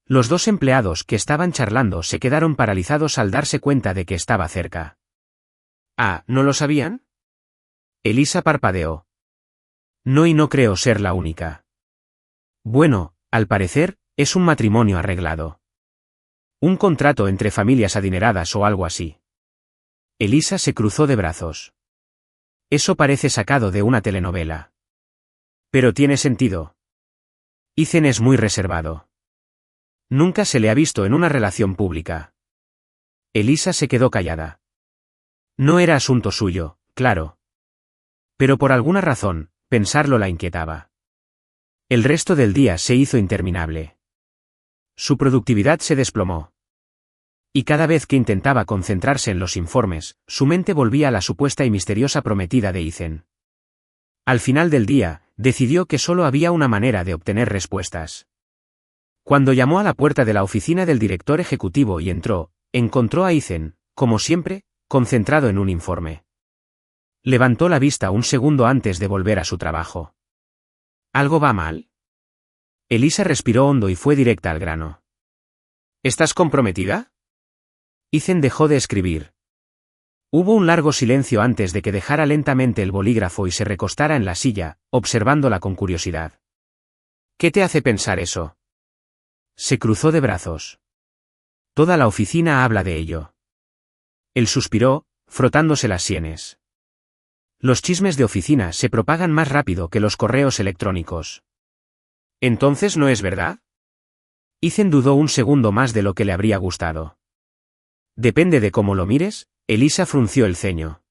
Los dos empleados que estaban charlando se quedaron paralizados al darse cuenta de que estaba cerca. Ah, ¿no lo sabían? Elisa parpadeó. No, y no creo ser la única. Bueno, al parecer, es un matrimonio arreglado. Un contrato entre familias adineradas o algo así. Elisa se cruzó de brazos. Eso parece sacado de una telenovela. Pero tiene sentido. Ethan es muy reservado. Nunca se le ha visto en una relación pública. Elisa se quedó callada. No era asunto suyo, claro. Pero por alguna razón, pensarlo la inquietaba. El resto del día se hizo interminable. Su productividad se desplomó. Y cada vez que intentaba concentrarse en los informes, su mente volvía a la supuesta y misteriosa prometida de Ethan. Al final del día, decidió que solo había una manera de obtener respuestas. Cuando llamó a la puerta de la oficina del director ejecutivo y entró, encontró a Ethan, como siempre, concentrado en un informe. Levantó la vista un segundo antes de volver a su trabajo. ¿Algo va mal? Elisa respiró hondo y fue directa al grano. ¿Estás comprometida? Ethan dejó de escribir. Hubo un largo silencio antes de que dejara lentamente el bolígrafo y se recostara en la silla, observándola con curiosidad. ¿Qué te hace pensar eso? Se cruzó de brazos. Toda la oficina habla de ello. Él suspiró, frotándose las sienes. Los chismes de oficina se propagan más rápido que los correos electrónicos. ¿Entonces no es verdad? Ethan dudó un segundo más de lo que le habría gustado. Depende de cómo lo mires, Elisa frunció el ceño.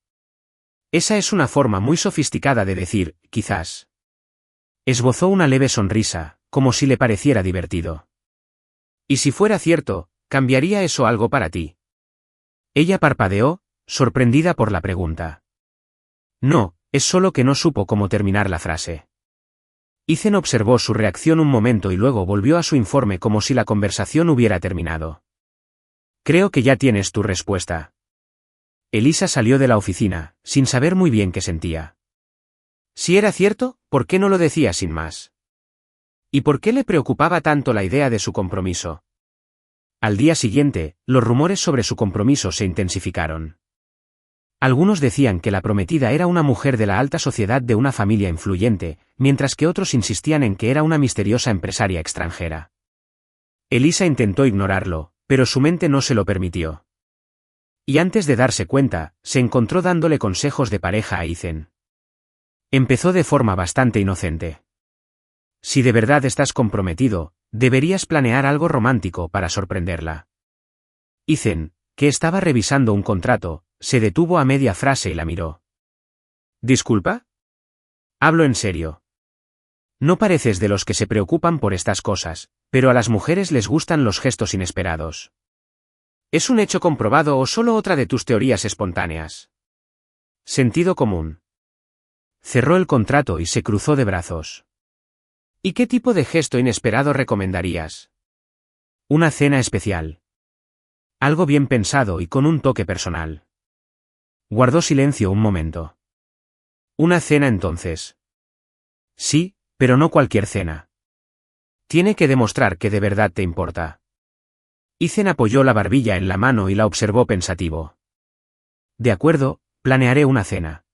Esa es una forma muy sofisticada de decir, quizás. Esbozó una leve sonrisa, como si le pareciera divertido. ¿Y si fuera cierto, cambiaría eso algo para ti? Ella parpadeó, sorprendida por la pregunta. No, es solo que no supo cómo terminar la frase. Ethan observó su reacción un momento y luego volvió a su informe como si la conversación hubiera terminado. Creo que ya tienes tu respuesta. Elisa salió de la oficina, sin saber muy bien qué sentía. Si era cierto, ¿por qué no lo decía sin más? ¿Y por qué le preocupaba tanto la idea de su compromiso? Al día siguiente, los rumores sobre su compromiso se intensificaron. Algunos decían que la prometida era una mujer de la alta sociedad de una familia influyente, mientras que otros insistían en que era una misteriosa empresaria extranjera. Elisa intentó ignorarlo, pero su mente no se lo permitió. Y antes de darse cuenta, se encontró dándole consejos de pareja a Ethan. Empezó de forma bastante inocente. Si de verdad estás comprometido, deberías planear algo romántico para sorprenderla. Ethan, que estaba revisando un contrato, se detuvo a media frase y la miró. ¿Disculpa? Hablo en serio. No pareces de los que se preocupan por estas cosas, pero a las mujeres les gustan los gestos inesperados. ¿Es un hecho comprobado o solo otra de tus teorías espontáneas? Sentido común. Cerró el contrato y se cruzó de brazos. ¿Y qué tipo de gesto inesperado recomendarías? Una cena especial. Algo bien pensado y con un toque personal. Guardó silencio un momento. Una cena entonces. Sí, pero no cualquier cena. Tiene que demostrar que de verdad te importa. Ethan apoyó la barbilla en la mano y la observó pensativo. De acuerdo, planearé una cena.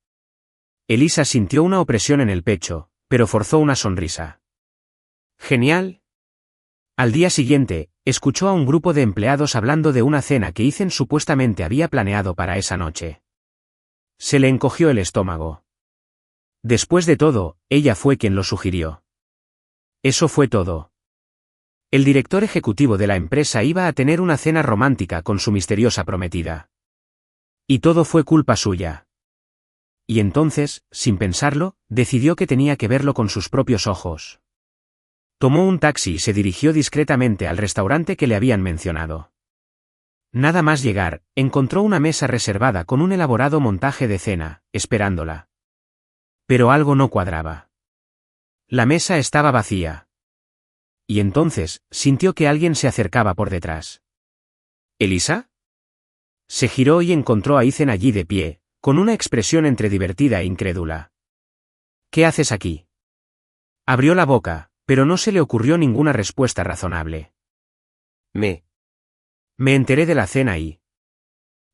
Elisa sintió una opresión en el pecho, pero forzó una sonrisa. Genial. Al día siguiente, escuchó a un grupo de empleados hablando de una cena que Ethan supuestamente había planeado para esa noche. Se le encogió el estómago. Después de todo, ella fue quien lo sugirió. Eso fue todo. El director ejecutivo de la empresa iba a tener una cena romántica con su misteriosa prometida. Y todo fue culpa suya. Y entonces, sin pensarlo, decidió que tenía que verlo con sus propios ojos. Tomó un taxi y se dirigió discretamente al restaurante que le habían mencionado. Nada más llegar, encontró una mesa reservada con un elaborado montaje de cena, esperándola. Pero algo no cuadraba. La mesa estaba vacía. Y entonces, sintió que alguien se acercaba por detrás. ¿Elisa? Se giró y encontró a Ethan allí de pie, con una expresión entre divertida e incrédula. ¿Qué haces aquí? Abrió la boca, pero no se le ocurrió ninguna respuesta razonable. Me enteré de la cena y...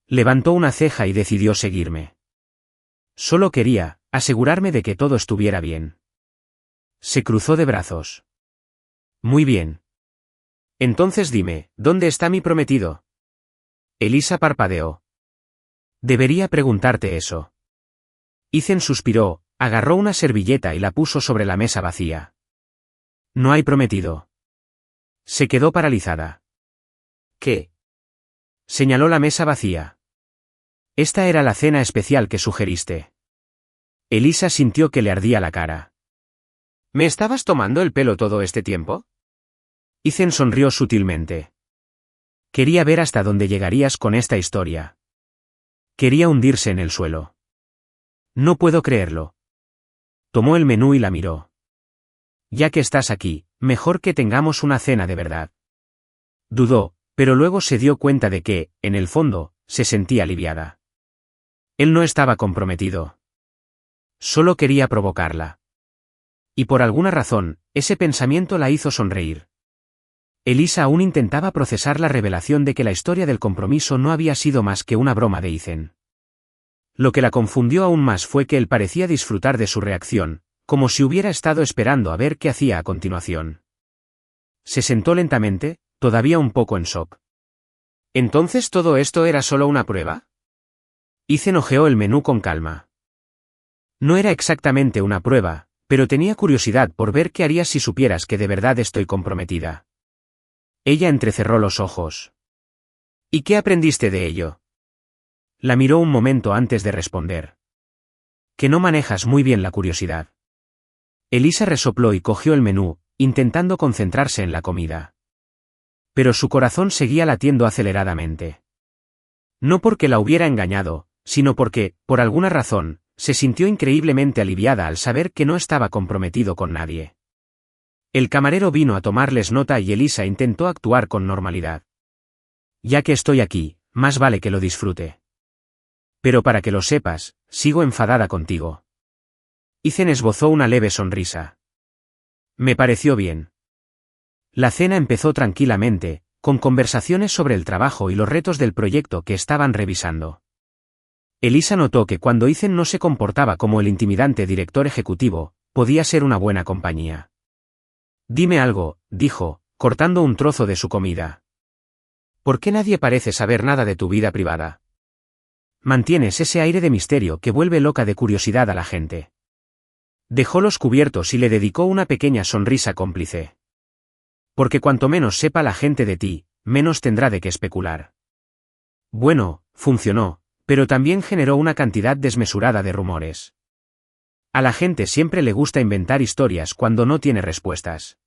Levantó una ceja y decidió seguirme. Solo quería asegurarme de que todo estuviera bien. Se cruzó de brazos. Muy bien. Entonces dime, ¿dónde está mi prometido? Elisa parpadeó. Debería preguntarte eso. Ethan suspiró, agarró una servilleta y la puso sobre la mesa vacía. No hay prometido. Se quedó paralizada. ¿Qué? Señaló la mesa vacía. Esta era la cena especial que sugeriste. Elisa sintió que le ardía la cara. ¿Me estabas tomando el pelo todo este tiempo? Ethan sonrió sutilmente. Quería ver hasta dónde llegarías con esta historia. Quería hundirse en el suelo. No puedo creerlo. Tomó el menú y la miró. Ya que estás aquí, mejor que tengamos una cena de verdad. Dudó, pero luego se dio cuenta de que, en el fondo, se sentía aliviada. Él no estaba comprometido. Solo quería provocarla. Y por alguna razón, ese pensamiento la hizo sonreír. Elisa aún intentaba procesar la revelación de que la historia del compromiso no había sido más que una broma de Ethan. Lo que la confundió aún más fue que él parecía disfrutar de su reacción, como si hubiera estado esperando a ver qué hacía a continuación. Se sentó lentamente, todavía un poco en shock. ¿Entonces todo esto era solo una prueba? Ethan hojeó el menú con calma. No era exactamente una prueba, pero tenía curiosidad por ver qué harías si supieras que de verdad estoy comprometida. Ella entrecerró los ojos. ¿Y qué aprendiste de ello? La miró un momento antes de responder. Que no manejas muy bien la curiosidad. Elisa resopló y cogió el menú, intentando concentrarse en la comida. Pero su corazón seguía latiendo aceleradamente. No porque la hubiera engañado, sino porque, por alguna razón, se sintió increíblemente aliviada al saber que no estaba comprometido con nadie. El camarero vino a tomarles nota y Elisa intentó actuar con normalidad. Ya que estoy aquí, más vale que lo disfrute. Pero para que lo sepas, sigo enfadada contigo. Ethan esbozó una leve sonrisa. Me pareció bien. La cena empezó tranquilamente, con conversaciones sobre el trabajo y los retos del proyecto que estaban revisando. Elisa notó que cuando Ethan no se comportaba como el intimidante director ejecutivo, podía ser una buena compañía. Dime algo, dijo, cortando un trozo de su comida. ¿Por qué nadie parece saber nada de tu vida privada? Mantienes ese aire de misterio que vuelve loca de curiosidad a la gente. Dejó los cubiertos y le dedicó una pequeña sonrisa cómplice. Porque cuanto menos sepa la gente de ti, menos tendrá de qué especular. Bueno, funcionó, pero también generó una cantidad desmesurada de rumores. A la gente siempre le gusta inventar historias cuando no tiene respuestas.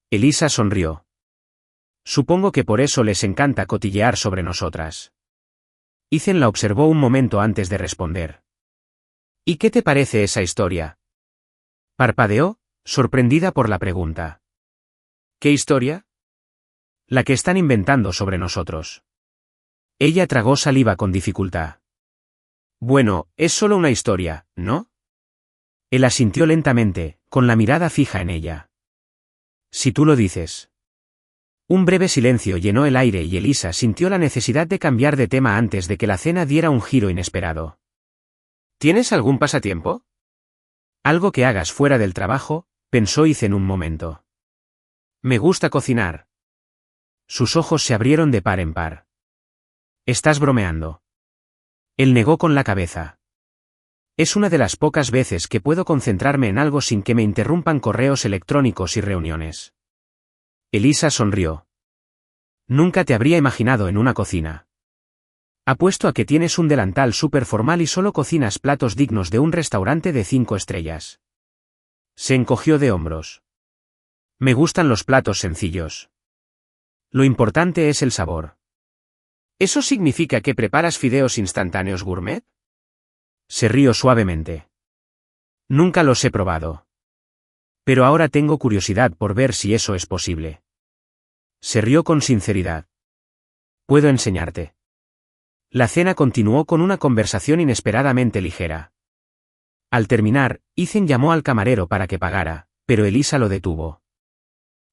Elisa sonrió. Supongo que por eso les encanta cotillear sobre nosotras. Ethan la observó un momento antes de responder. ¿Y qué te parece esa historia? Parpadeó, sorprendida por la pregunta. ¿Qué historia? La que están inventando sobre nosotros. Ella tragó saliva con dificultad. Bueno, es solo una historia, ¿no? Él asintió lentamente, con la mirada fija en ella. Si tú lo dices. Un breve silencio llenó el aire y Elisa sintió la necesidad de cambiar de tema antes de que la cena diera un giro inesperado. ¿Tienes algún pasatiempo? Algo que hagas fuera del trabajo, pensó Ethan un momento. Me gusta cocinar. Sus ojos se abrieron de par en par. ¿Estás bromeando? Él negó con la cabeza. Es una de las pocas veces que puedo concentrarme en algo sin que me interrumpan correos electrónicos y reuniones. Elisa sonrió. Nunca te habría imaginado en una cocina. Apuesto a que tienes un delantal súper formal y solo cocinas platos dignos de un restaurante de 5 estrellas. Se encogió de hombros. Me gustan los platos sencillos. Lo importante es el sabor. ¿Eso significa que preparas fideos instantáneos gourmet? Se rió suavemente. Nunca los he probado. Pero ahora tengo curiosidad por ver si eso es posible. Se rió con sinceridad. Puedo enseñarte. La cena continuó con una conversación inesperadamente ligera. Al terminar, Ethan llamó al camarero para que pagara, pero Elisa lo detuvo.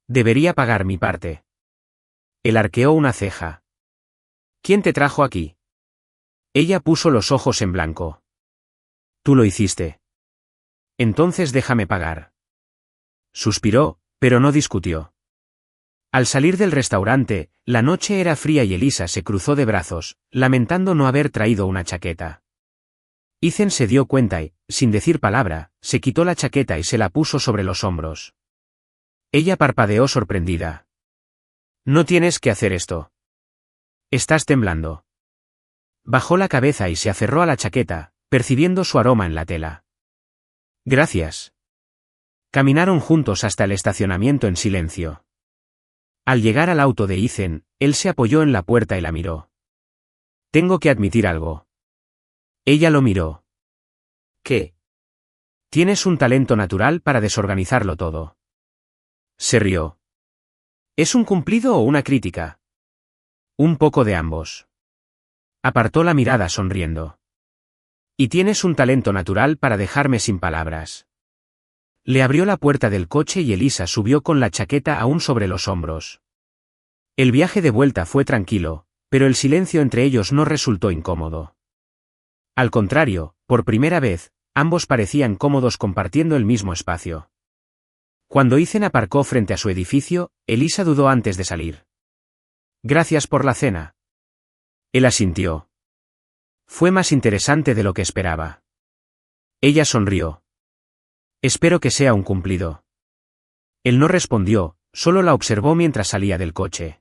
Debería pagar mi parte. Él arqueó una ceja. ¿Quién te trajo aquí? Ella puso los ojos en blanco. Tú lo hiciste. Entonces déjame pagar. Suspiró, pero no discutió. Al salir del restaurante, la noche era fría y Elisa se cruzó de brazos, lamentando no haber traído una chaqueta. Ethan se dio cuenta y, sin decir palabra, se quitó la chaqueta y se la puso sobre los hombros. Ella parpadeó sorprendida. No tienes que hacer esto. Estás temblando. Bajó la cabeza y se aferró a la chaqueta, percibiendo su aroma en la tela. Gracias. Caminaron juntos hasta el estacionamiento en silencio. Al llegar al auto de Ethan, él se apoyó en la puerta y la miró. Tengo que admitir algo. Ella lo miró. ¿Qué? Tienes un talento natural para desorganizarlo todo. Se rió. ¿Es un cumplido o una crítica? Un poco de ambos. Apartó la mirada sonriendo. Y tienes un talento natural para dejarme sin palabras. Le abrió la puerta del coche y Elisa subió con la chaqueta aún sobre los hombros. El viaje de vuelta fue tranquilo, pero el silencio entre ellos no resultó incómodo. Al contrario, por primera vez, ambos parecían cómodos compartiendo el mismo espacio. Cuando Ethan aparcó frente a su edificio, Elisa dudó antes de salir. Gracias por la cena. Él asintió. Fue más interesante de lo que esperaba. Ella sonrió. Espero que sea un cumplido. Él no respondió, solo la observó mientras salía del coche.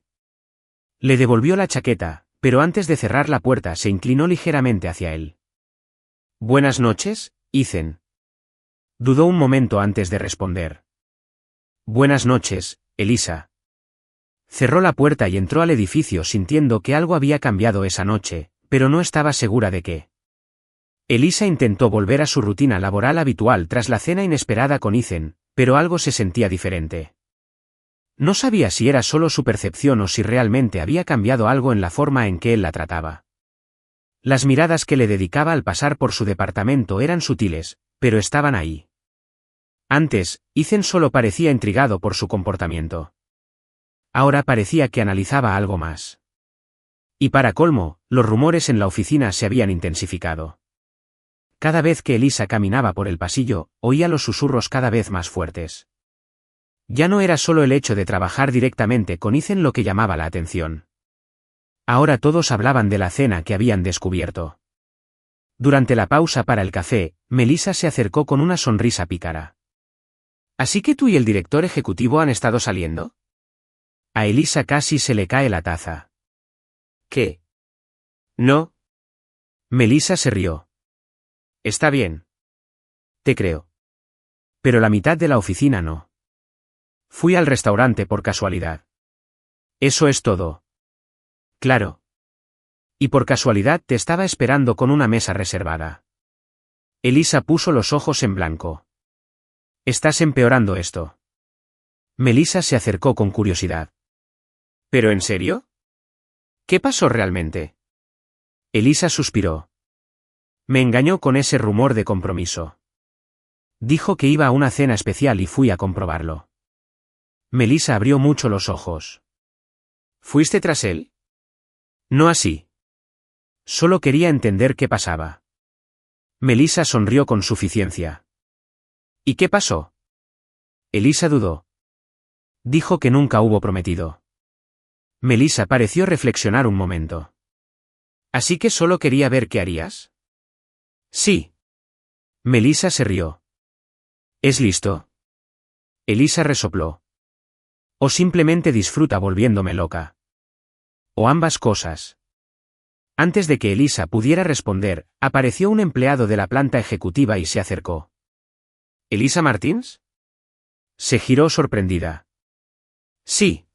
Le devolvió la chaqueta, pero antes de cerrar la puerta se inclinó ligeramente hacia él. Buenas noches, Ethan. Dudó un momento antes de responder. Buenas noches, Elisa. Cerró la puerta y entró al edificio sintiendo que algo había cambiado esa noche, pero no estaba segura de qué. Elisa intentó volver a su rutina laboral habitual tras la cena inesperada con Ethan, pero algo se sentía diferente. No sabía si era solo su percepción o si realmente había cambiado algo en la forma en que él la trataba. Las miradas que le dedicaba al pasar por su departamento eran sutiles, pero estaban ahí. Antes, Ethan solo parecía intrigado por su comportamiento. Ahora parecía que analizaba algo más. Y para colmo, los rumores en la oficina se habían intensificado. Cada vez que Elisa caminaba por el pasillo, oía los susurros cada vez más fuertes. Ya no era solo el hecho de trabajar directamente con Ethan lo que llamaba la atención. Ahora todos hablaban de la cena que habían descubierto. Durante la pausa para el café, Melissa se acercó con una sonrisa pícara. ¿Así que tú y el director ejecutivo han estado saliendo? A Elisa casi se le cae la taza. ¿Qué? No. Melissa se rió. Está bien. Te creo. Pero la mitad de la oficina no. Fui al restaurante por casualidad. Eso es todo. Claro. Y por casualidad te estaba esperando con una mesa reservada. Elisa puso los ojos en blanco. Estás empeorando esto. Melissa se acercó con curiosidad. ¿Pero en serio? ¿Qué pasó realmente? Elisa suspiró. Me engañó con ese rumor de compromiso. Dijo que iba a una cena especial y fui a comprobarlo. Melissa abrió mucho los ojos. ¿Fuiste tras él? No así. Solo quería entender qué pasaba. Melissa sonrió con suficiencia. ¿Y qué pasó? Elisa dudó. Dijo que nunca hubo prometido. Melissa pareció reflexionar un momento. ¿Así que solo quería ver qué harías? Sí. Melissa se rió. ¿Es listo? Elisa resopló. O simplemente disfruta volviéndome loca. O ambas cosas. Antes de que Elisa pudiera responder, apareció un empleado de la planta ejecutiva y se acercó. ¿Elisa Martins? Se giró sorprendida. Sí.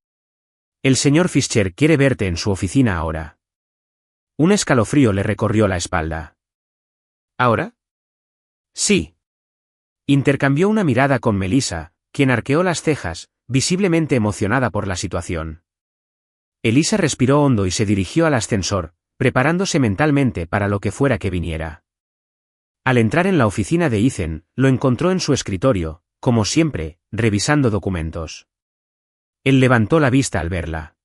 El señor Fischer quiere verte en su oficina ahora. Un escalofrío le recorrió la espalda. ¿Ahora? Sí. Intercambió una mirada con Melissa, quien arqueó las cejas, visiblemente emocionada por la situación. Elisa respiró hondo y se dirigió al ascensor, preparándose mentalmente para lo que fuera que viniera. Al entrar en la oficina de Ethan, lo encontró en su escritorio, como siempre, revisando documentos. Él levantó la vista al verla.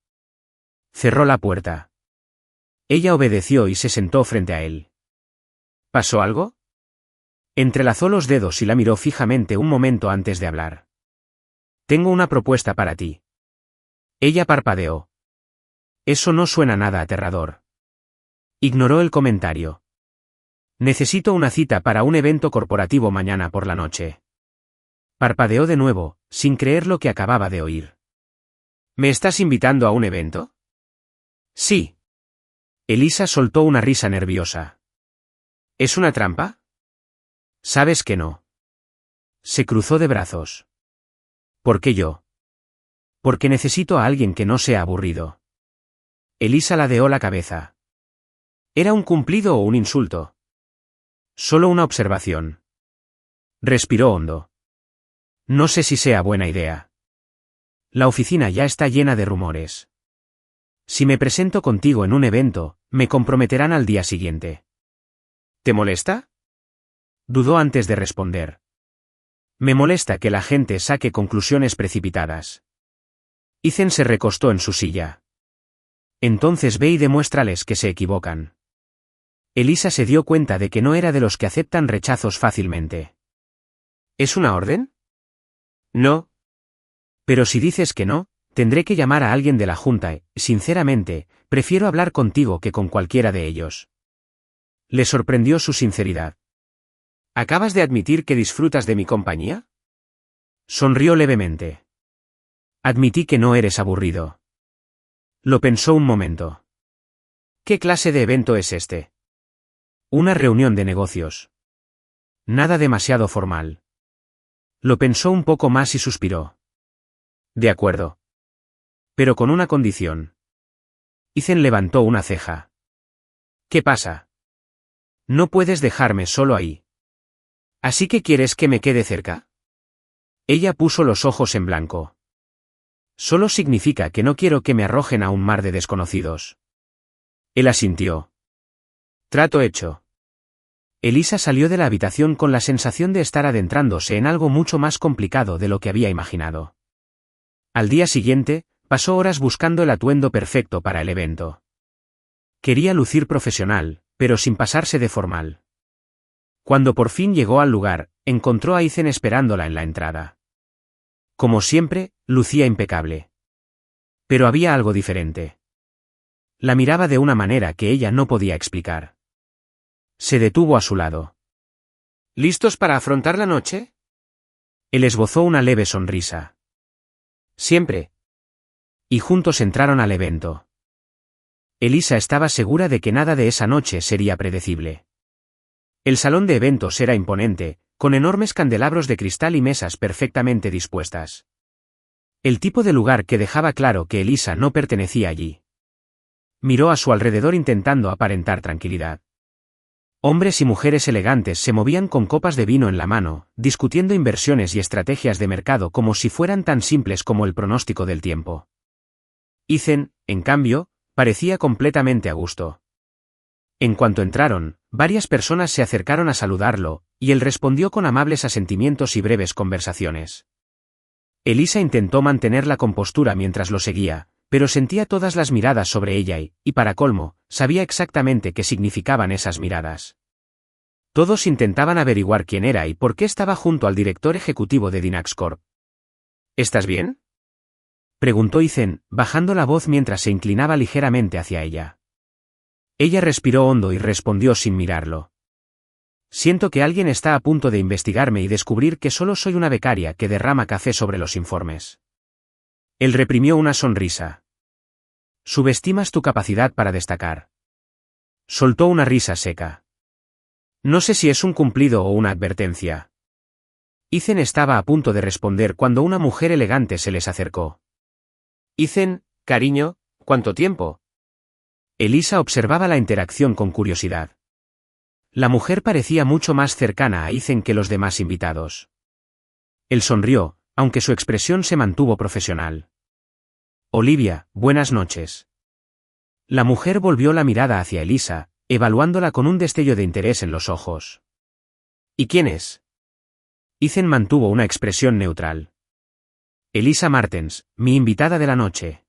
Cerró la puerta. Ella obedeció y se sentó frente a él. ¿Pasó algo? Entrelazó los dedos y la miró fijamente un momento antes de hablar. Tengo una propuesta para ti. Ella parpadeó. Eso no suena nada aterrador. Ignoró el comentario. Necesito una cita para un evento corporativo mañana por la noche. Parpadeó de nuevo, sin creer lo que acababa de oír. ¿Me estás invitando a un evento? Sí. Elisa soltó una risa nerviosa. ¿Es una trampa? Sabes que no. Se cruzó de brazos. ¿Por qué yo? Porque necesito a alguien que no sea aburrido. Elisa ladeó la cabeza. ¿Era un cumplido o un insulto? Solo una observación. Respiró hondo. No sé si sea buena idea. La oficina ya está llena de rumores. Si me presento contigo en un evento, me comprometerán al día siguiente. ¿Te molesta? Dudó antes de responder. Me molesta que la gente saque conclusiones precipitadas. Ethan se recostó en su silla. Entonces ve y demuéstrales que se equivocan. Elisa se dio cuenta de que no era de los que aceptan rechazos fácilmente. ¿Es una orden? No. Pero si dices que no, tendré que llamar a alguien de la junta y, sinceramente, prefiero hablar contigo que con cualquiera de ellos. Le sorprendió su sinceridad. ¿Acabas de admitir que disfrutas de mi compañía? Sonrió levemente. Admití que no eres aburrido. Lo pensó un momento. ¿Qué clase de evento es este? Una reunión de negocios. Nada demasiado formal. Lo pensó un poco más y suspiró. De acuerdo. Pero con una condición. Ethan levantó una ceja. ¿Qué pasa? No puedes dejarme solo ahí. ¿Así que quieres que me quede cerca? Ella puso los ojos en blanco. Solo significa que no quiero que me arrojen a un mar de desconocidos. Él asintió. Trato hecho. Elisa salió de la habitación con la sensación de estar adentrándose en algo mucho más complicado de lo que había imaginado. Al día siguiente, pasó horas buscando el atuendo perfecto para el evento. Quería lucir profesional, pero sin pasarse de formal. Cuando por fin llegó al lugar, encontró a Ethan esperándola en la entrada. Como siempre, lucía impecable. Pero había algo diferente. La miraba de una manera que ella no podía explicar. Se detuvo a su lado. ¿Listos para afrontar la noche? Él esbozó una leve sonrisa. Siempre. Y juntos entraron al evento. Elisa estaba segura de que nada de esa noche sería predecible. El salón de eventos era imponente, con enormes candelabros de cristal y mesas perfectamente dispuestas. El tipo de lugar que dejaba claro que Elisa no pertenecía allí. Miró a su alrededor intentando aparentar tranquilidad. Hombres y mujeres elegantes se movían con copas de vino en la mano, discutiendo inversiones y estrategias de mercado como si fueran tan simples como el pronóstico del tiempo. Ethan, en cambio, parecía completamente a gusto. En cuanto entraron, varias personas se acercaron a saludarlo, y él respondió con amables asentimientos y breves conversaciones. Elisa intentó mantener la compostura mientras lo seguía, pero sentía todas las miradas sobre ella y, para colmo, sabía exactamente qué significaban esas miradas. Todos intentaban averiguar quién era y por qué estaba junto al director ejecutivo de Dynax Corp. ¿Estás bien?, preguntó Ethan, bajando la voz mientras se inclinaba ligeramente hacia ella. Ella respiró hondo y respondió sin mirarlo. Siento que alguien está a punto de investigarme y descubrir que solo soy una becaria que derrama café sobre los informes. Él reprimió una sonrisa. Subestimas tu capacidad para destacar. Soltó una risa seca. No sé si es un cumplido o una advertencia. Ethan estaba a punto de responder cuando una mujer elegante se les acercó. Ethan, cariño, ¿cuánto tiempo? Elisa observaba la interacción con curiosidad. La mujer parecía mucho más cercana a Ethan que los demás invitados. Él sonrió, aunque su expresión se mantuvo profesional. Olivia, buenas noches. La mujer volvió la mirada hacia Elisa, evaluándola con un destello de interés en los ojos. ¿Y quién es? Ethan mantuvo una expresión neutral. Elisa Martens, mi invitada de la noche.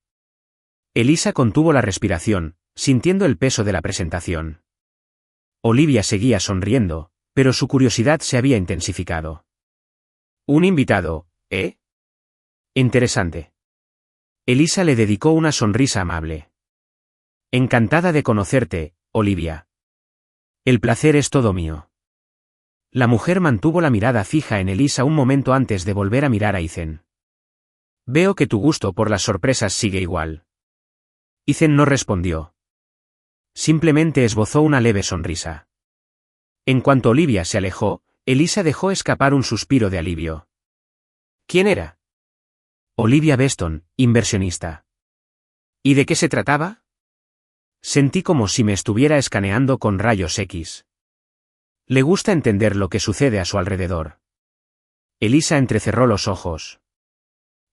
Elisa contuvo la respiración, sintiendo el peso de la presentación. Olivia seguía sonriendo, pero su curiosidad se había intensificado. Un invitado, ¿eh? Interesante. Elisa le dedicó una sonrisa amable. Encantada de conocerte, Olivia. El placer es todo mío. La mujer mantuvo la mirada fija en Elisa un momento antes de volver a mirar a Ethan. Veo que tu gusto por las sorpresas sigue igual. Ethan no respondió. Simplemente esbozó una leve sonrisa. En cuanto Olivia se alejó, Elisa dejó escapar un suspiro de alivio. ¿Quién era? Olivia Beston, inversionista. ¿Y de qué se trataba? Sentí como si me estuviera escaneando con rayos X. Le gusta entender lo que sucede a su alrededor. Elisa entrecerró los ojos.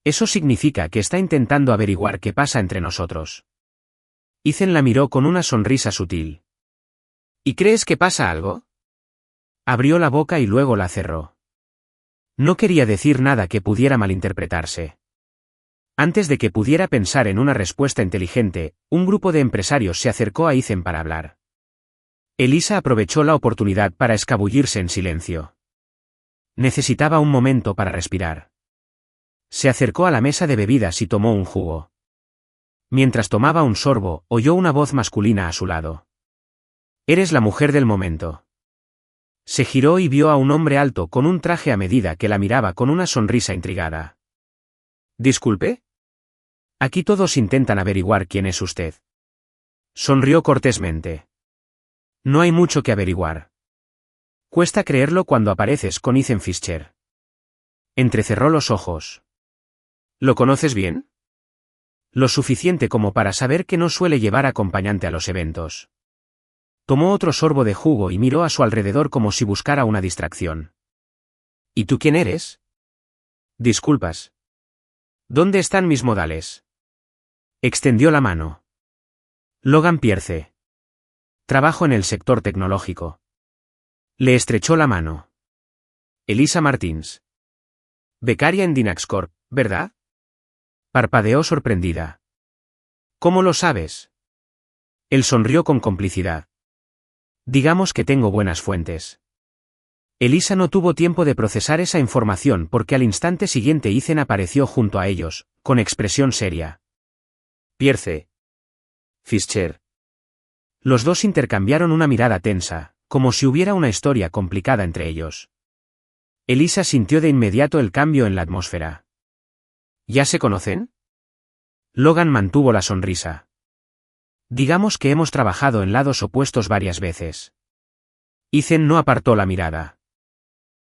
Eso significa que está intentando averiguar qué pasa entre nosotros. Ethan la miró con una sonrisa sutil. ¿Y crees que pasa algo? Abrió la boca y luego la cerró. No quería decir nada que pudiera malinterpretarse. Antes de que pudiera pensar en una respuesta inteligente, un grupo de empresarios se acercó a Ethan para hablar. Elisa aprovechó la oportunidad para escabullirse en silencio. Necesitaba un momento para respirar. Se acercó a la mesa de bebidas y tomó un jugo. Mientras tomaba un sorbo, oyó una voz masculina a su lado. Eres la mujer del momento. Se giró y vio a un hombre alto con un traje a medida que la miraba con una sonrisa intrigada. ¿Disculpe? Aquí todos intentan averiguar quién es usted. Sonrió cortésmente. No hay mucho que averiguar. Cuesta creerlo cuando apareces con Ethan Fischer. Entrecerró los ojos. ¿Lo conoces bien? Lo suficiente como para saber que no suele llevar acompañante a los eventos. Tomó otro sorbo de jugo y miró a su alrededor como si buscara una distracción. ¿Y tú quién eres? Disculpas. ¿Dónde están mis modales? Extendió la mano. Logan Pierce. Trabajo en el sector tecnológico. Le estrechó la mano. Elisa Martins. Becaria en Dynaxcorp, ¿verdad? Parpadeó sorprendida. ¿Cómo lo sabes? Él sonrió con complicidad. Digamos que tengo buenas fuentes. Elisa no tuvo tiempo de procesar esa información porque al instante siguiente Ethan apareció junto a ellos, con expresión seria. Pierce. Fischer. Los dos intercambiaron una mirada tensa, como si hubiera una historia complicada entre ellos. Elisa sintió de inmediato el cambio en la atmósfera. ¿Ya se conocen? Logan mantuvo la sonrisa. Digamos que hemos trabajado en lados opuestos varias veces. Ethan no apartó la mirada.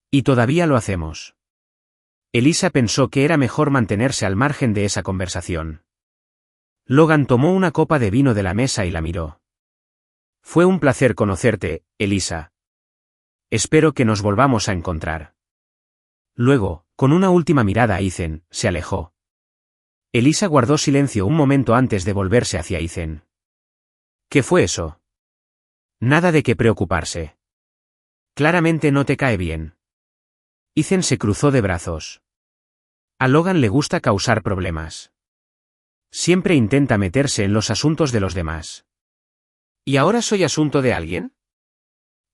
Y todavía lo hacemos. Elisa pensó que era mejor mantenerse al margen de esa conversación. Logan tomó una copa de vino de la mesa y la miró. Fue un placer conocerte, Elisa. Espero que nos volvamos a encontrar. Luego, con una última mirada a Ethan, se alejó. Elisa guardó silencio un momento antes de volverse hacia Ethan. ¿Qué fue eso? Nada de qué preocuparse. Claramente no te cae bien. Ethan se cruzó de brazos. A Logan le gusta causar problemas. Siempre intenta meterse en los asuntos de los demás. ¿Y ahora soy asunto de alguien?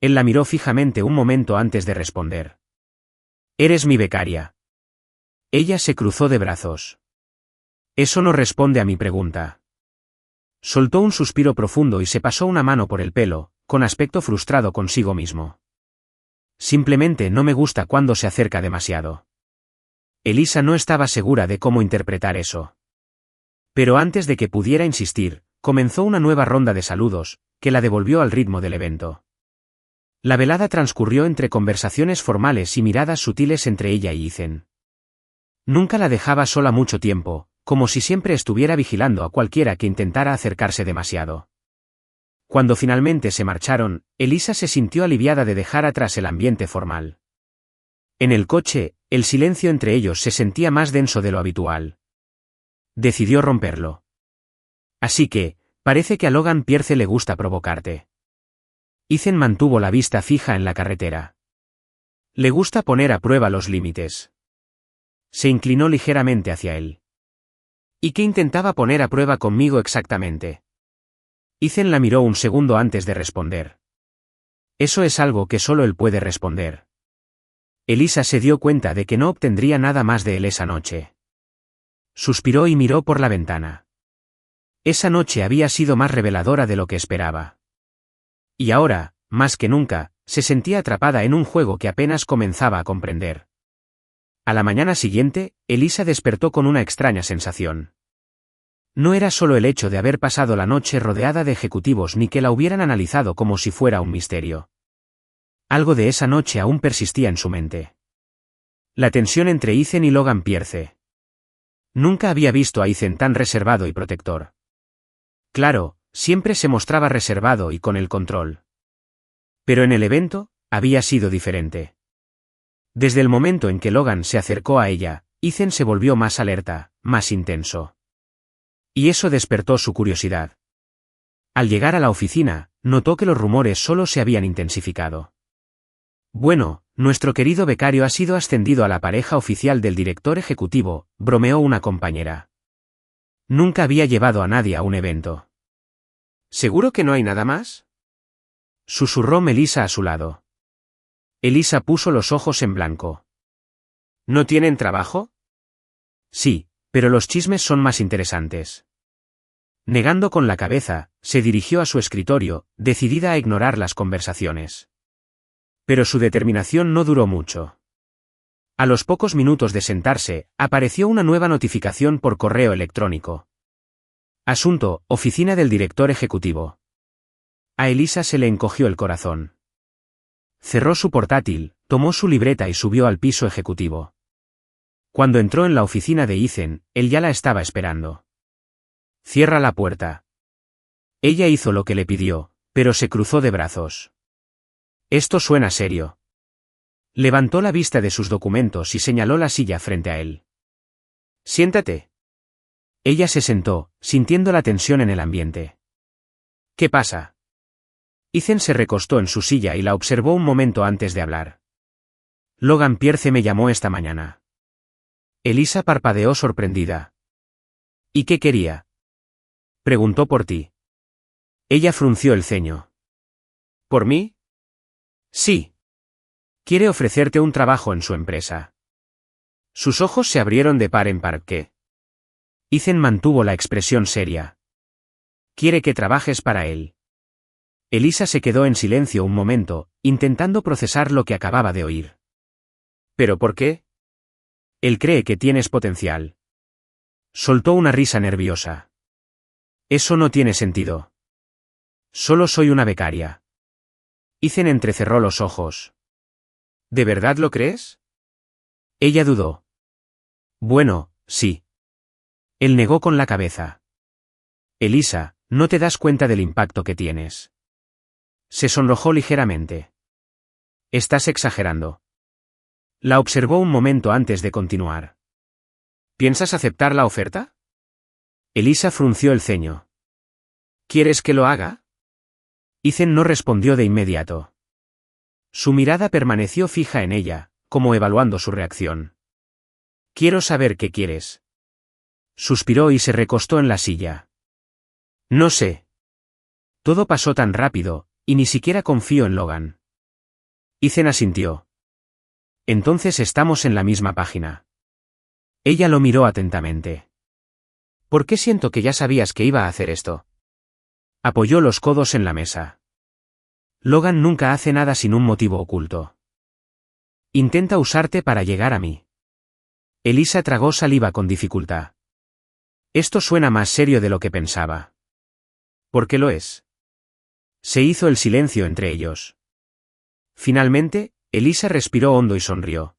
Él la miró fijamente un momento antes de responder. Eres mi becaria. Ella se cruzó de brazos. Eso no responde a mi pregunta. Soltó un suspiro profundo y se pasó una mano por el pelo, con aspecto frustrado consigo mismo. Simplemente no me gusta cuando se acerca demasiado. Elisa no estaba segura de cómo interpretar eso. Pero antes de que pudiera insistir, comenzó una nueva ronda de saludos, que la devolvió al ritmo del evento. La velada transcurrió entre conversaciones formales y miradas sutiles entre ella y Ethan. Nunca la dejaba sola mucho tiempo, como si siempre estuviera vigilando a cualquiera que intentara acercarse demasiado. Cuando finalmente se marcharon, Elisa se sintió aliviada de dejar atrás el ambiente formal. En el coche, el silencio entre ellos se sentía más denso de lo habitual. Decidió romperlo. Así que, parece que a Logan Pierce le gusta provocarte. Ethan mantuvo la vista fija en la carretera. Le gusta poner a prueba los límites. Se inclinó ligeramente hacia él. ¿Y qué intentaba poner a prueba conmigo exactamente? Ethan la miró un segundo antes de responder. Eso es algo que solo él puede responder. Elisa se dio cuenta de que no obtendría nada más de él esa noche. Suspiró y miró por la ventana. Esa noche había sido más reveladora de lo que esperaba. Y ahora, más que nunca, se sentía atrapada en un juego que apenas comenzaba a comprender. A la mañana siguiente, Elisa despertó con una extraña sensación. No era solo el hecho de haber pasado la noche rodeada de ejecutivos ni que la hubieran analizado como si fuera un misterio. Algo de esa noche aún persistía en su mente. La tensión entre Ethan y Logan Pierce. Nunca había visto a Ethan tan reservado y protector. Claro, siempre se mostraba reservado y con el control. Pero en el evento, había sido diferente. Desde el momento en que Logan se acercó a ella, Ethan se volvió más alerta, más intenso. Y eso despertó su curiosidad. Al llegar a la oficina, notó que los rumores solo se habían intensificado. Bueno, nuestro querido becario ha sido ascendido a la pareja oficial del director ejecutivo, bromeó una compañera. Nunca había llevado a nadie a un evento. ¿Seguro que no hay nada más? Susurró Melissa a su lado. Elisa puso los ojos en blanco. ¿No tienen trabajo? Sí, pero los chismes son más interesantes. Negando con la cabeza, se dirigió a su escritorio, decidida a ignorar las conversaciones. Pero su determinación no duró mucho. A los pocos minutos de sentarse, apareció una nueva notificación por correo electrónico. Asunto, oficina del director ejecutivo. A Elisa se le encogió el corazón. Cerró su portátil, tomó su libreta y subió al piso ejecutivo. Cuando entró en la oficina de Ethan, él ya la estaba esperando. Cierra la puerta. Ella hizo lo que le pidió, pero se cruzó de brazos. Esto suena serio. Levantó la vista de sus documentos y señaló la silla frente a él. Siéntate. Ella se sentó, sintiendo la tensión en el ambiente. ¿Qué pasa? Ethan se recostó en su silla y la observó un momento antes de hablar. Logan Pierce me llamó esta mañana. Elisa parpadeó sorprendida. ¿Y qué quería? Preguntó por ti. Ella frunció el ceño. ¿Por mí? Sí. Quiere ofrecerte un trabajo en su empresa. Sus ojos se abrieron de par en par. ¿Qué? Ethan mantuvo la expresión seria. Quiere que trabajes para él. Elisa se quedó en silencio un momento, intentando procesar lo que acababa de oír. ¿Pero por qué? Él cree que tienes potencial. Soltó una risa nerviosa. Eso no tiene sentido. Solo soy una becaria. Ethan entrecerró los ojos. ¿De verdad lo crees? Ella dudó. Bueno, sí. Él negó con la cabeza. Elisa, no te das cuenta del impacto que tienes. Se sonrojó ligeramente. Estás exagerando. La observó un momento antes de continuar. ¿Piensas aceptar la oferta? Elisa frunció el ceño. ¿Quieres que lo haga? Ethan no respondió de inmediato. Su mirada permaneció fija en ella, como evaluando su reacción. Quiero saber qué quieres. Suspiró y se recostó en la silla. No sé. Todo pasó tan rápido, y ni siquiera confío en Logan. Ethan asintió. Entonces estamos en la misma página. Ella lo miró atentamente. ¿Por qué siento que ya sabías que iba a hacer esto? Apoyó los codos en la mesa. Logan nunca hace nada sin un motivo oculto. Intenta usarte para llegar a mí. Elisa tragó saliva con dificultad. Esto suena más serio de lo que pensaba. ¿Por qué lo es? Se hizo el silencio entre ellos. Finalmente, Elisa respiró hondo y sonrió.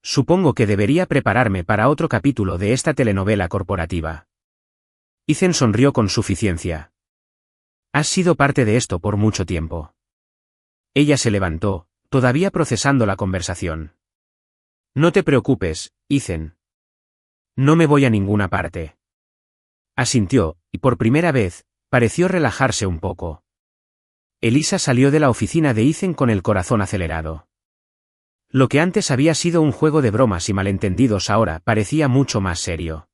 Supongo que debería prepararme para otro capítulo de esta telenovela corporativa. Ethan sonrió con suficiencia. Has sido parte de esto por mucho tiempo. Ella se levantó, todavía procesando la conversación. No te preocupes, Ethan. No me voy a ninguna parte. Asintió, y por primera vez, pareció relajarse un poco. Elisa salió de la oficina de Ethan con el corazón acelerado. Lo que antes había sido un juego de bromas y malentendidos ahora parecía mucho más serio.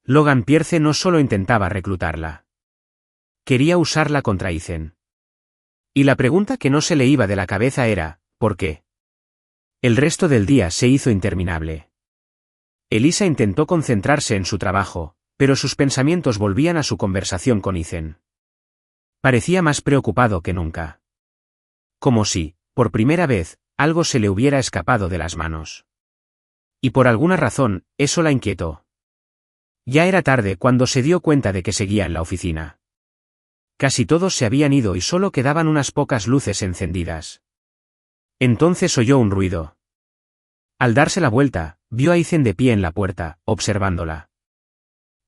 Logan Pierce no solo intentaba reclutarla. Quería usarla contra Ethan. Y la pregunta que no se le iba de la cabeza era, ¿por qué? El resto del día se hizo interminable. Elisa intentó concentrarse en su trabajo, pero sus pensamientos volvían a su conversación con Ethan. Parecía más preocupado que nunca. Como si, por primera vez, algo se le hubiera escapado de las manos. Y por alguna razón, eso la inquietó. Ya era tarde cuando se dio cuenta de que seguía en la oficina. Casi todos se habían ido y solo quedaban unas pocas luces encendidas. Entonces oyó un ruido. Al darse la vuelta, vio a Ethan de pie en la puerta, observándola.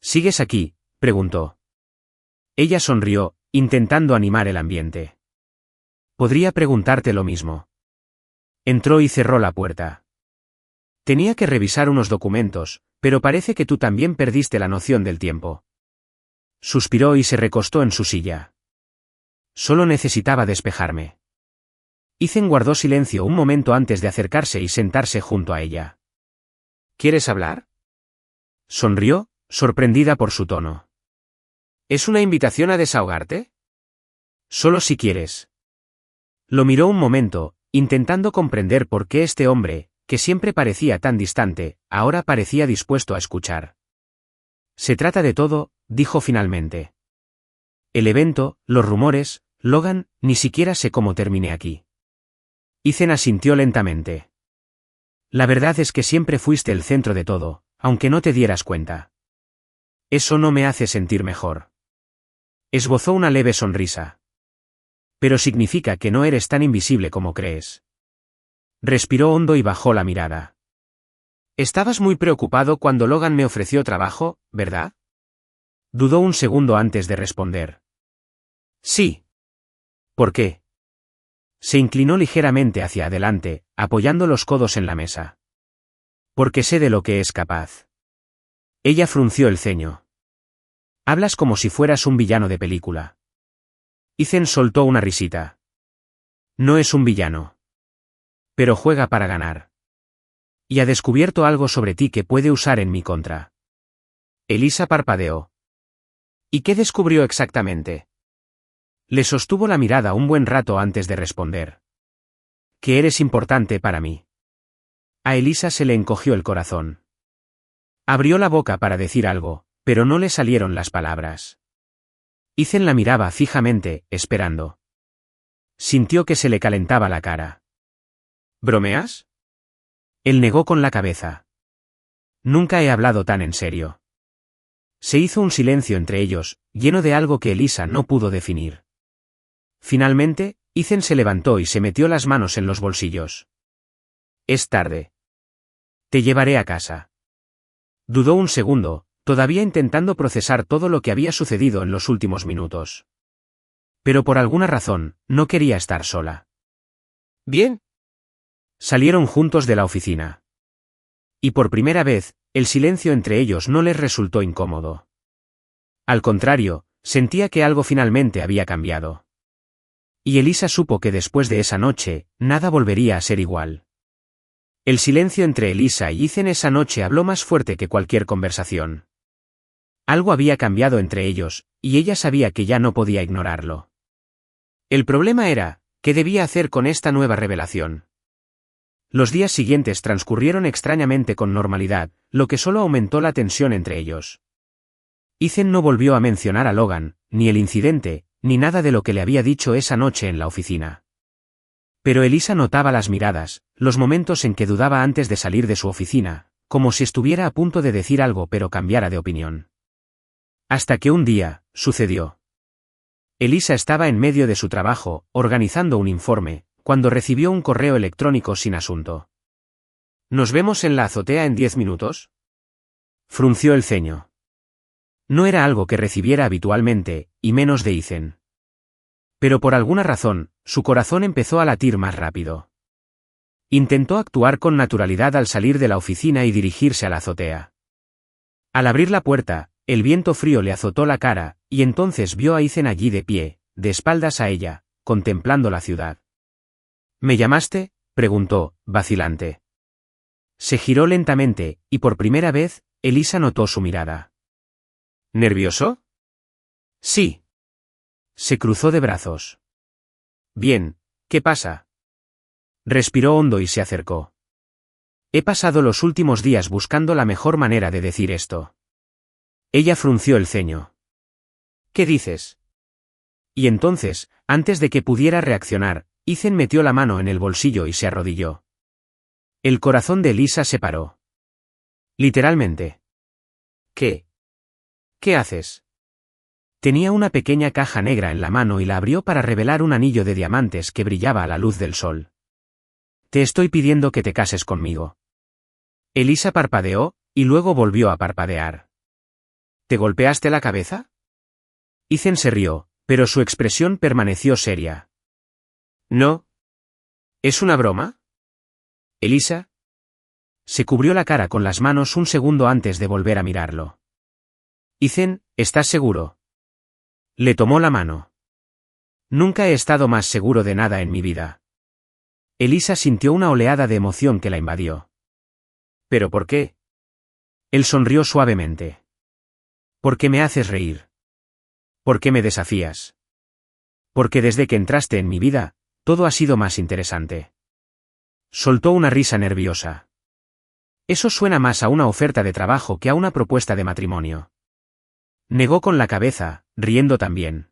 ¿Sigues aquí?, preguntó. Ella sonrió, intentando animar el ambiente. Podría preguntarte lo mismo. Entró y cerró la puerta. Tenía que revisar unos documentos, pero parece que tú también perdiste la noción del tiempo. Suspiró y se recostó en su silla. Solo necesitaba despejarme. Ethan guardó silencio un momento antes de acercarse y sentarse junto a ella. ¿Quieres hablar? Sonrió, sorprendida por su tono. ¿Es una invitación a desahogarte? Solo si quieres. Lo miró un momento, intentando comprender por qué este hombre, que siempre parecía tan distante, ahora parecía dispuesto a escuchar. Se trata de todo, dijo finalmente. El evento, los rumores, Logan, ni siquiera sé cómo terminé aquí. Ethan asintió lentamente. La verdad es que siempre fuiste el centro de todo, aunque no te dieras cuenta. Eso no me hace sentir mejor. Esbozó una leve sonrisa. Pero significa que no eres tan invisible como crees. Respiró hondo y bajó la mirada. Estabas muy preocupado cuando Logan me ofreció trabajo, ¿verdad? Dudó un segundo antes de responder. Sí. ¿Por qué? Se inclinó ligeramente hacia adelante, apoyando los codos en la mesa. Porque sé de lo que es capaz. Ella frunció el ceño. Hablas como si fueras un villano de película. Ethan soltó una risita. No es un villano. Pero juega para ganar. Y ha descubierto algo sobre ti que puede usar en mi contra. Elisa parpadeó. ¿Y qué descubrió exactamente? Le sostuvo la mirada un buen rato antes de responder. Que eres importante para mí. A Elisa se le encogió el corazón. Abrió la boca para decir algo, pero no le salieron las palabras. Ethan la miraba fijamente, esperando. Sintió que se le calentaba la cara. ¿Bromeas? Él negó con la cabeza. Nunca he hablado tan en serio. Se hizo un silencio entre ellos, lleno de algo que Elisa no pudo definir. Finalmente, Ethan se levantó y se metió las manos en los bolsillos. Es tarde. Te llevaré a casa. Dudó un segundo, todavía intentando procesar todo lo que había sucedido en los últimos minutos. Pero por alguna razón, no quería estar sola. Bien. Salieron juntos de la oficina. Y por primera vez, el silencio entre ellos no les resultó incómodo. Al contrario, sentía que algo finalmente había cambiado. Y Elisa supo que después de esa noche, nada volvería a ser igual. El silencio entre Elisa y Ethan esa noche habló más fuerte que cualquier conversación. Algo había cambiado entre ellos, y ella sabía que ya no podía ignorarlo. El problema era, ¿qué debía hacer con esta nueva revelación? Los días siguientes transcurrieron extrañamente con normalidad, lo que solo aumentó la tensión entre ellos. Ethan no volvió a mencionar a Logan, ni el incidente, ni nada de lo que le había dicho esa noche en la oficina. Pero Elisa notaba las miradas, los momentos en que dudaba antes de salir de su oficina, como si estuviera a punto de decir algo pero cambiara de opinión. Hasta que un día, sucedió. Elisa estaba en medio de su trabajo, organizando un informe, cuando recibió un correo electrónico sin asunto. ¿Nos vemos en la azotea en 10 minutos? Frunció el ceño. No era algo que recibiera habitualmente, y menos de Ethan. Pero por alguna razón, su corazón empezó a latir más rápido. Intentó actuar con naturalidad al salir de la oficina y dirigirse a la azotea. Al abrir la puerta, el viento frío le azotó la cara, y entonces vio a Ethan allí de pie, de espaldas a ella, contemplando la ciudad. ¿Me llamaste?, preguntó, vacilante. Se giró lentamente, y por primera vez, Elisa notó su mirada. ¿Nervioso? Sí. Se cruzó de brazos. Bien, ¿qué pasa? Respiró hondo y se acercó. He pasado los últimos días buscando la mejor manera de decir esto. Ella frunció el ceño. ¿Qué dices? Y entonces, antes de que pudiera reaccionar, Ethan metió la mano en el bolsillo y se arrodilló. El corazón de Elisa se paró. Literalmente. ¿Qué? ¿Qué haces? Tenía una pequeña caja negra en la mano y la abrió para revelar un anillo de diamantes que brillaba a la luz del sol. Te estoy pidiendo que te cases conmigo. Elisa parpadeó, y luego volvió a parpadear. ¿Te golpeaste la cabeza? Ethan se rió, pero su expresión permaneció seria. No. ¿Es una broma? ¿Elisa? Se cubrió la cara con las manos un segundo antes de volver a mirarlo. Ethan, ¿estás seguro? Le tomó la mano. Nunca he estado más seguro de nada en mi vida. Elisa sintió una oleada de emoción que la invadió. ¿Pero por qué? Él sonrió suavemente. ¿Por qué me haces reír? ¿Por qué me desafías? Porque desde que entraste en mi vida, todo ha sido más interesante. Soltó una risa nerviosa. Eso suena más a una oferta de trabajo que a una propuesta de matrimonio. Negó con la cabeza, riendo también.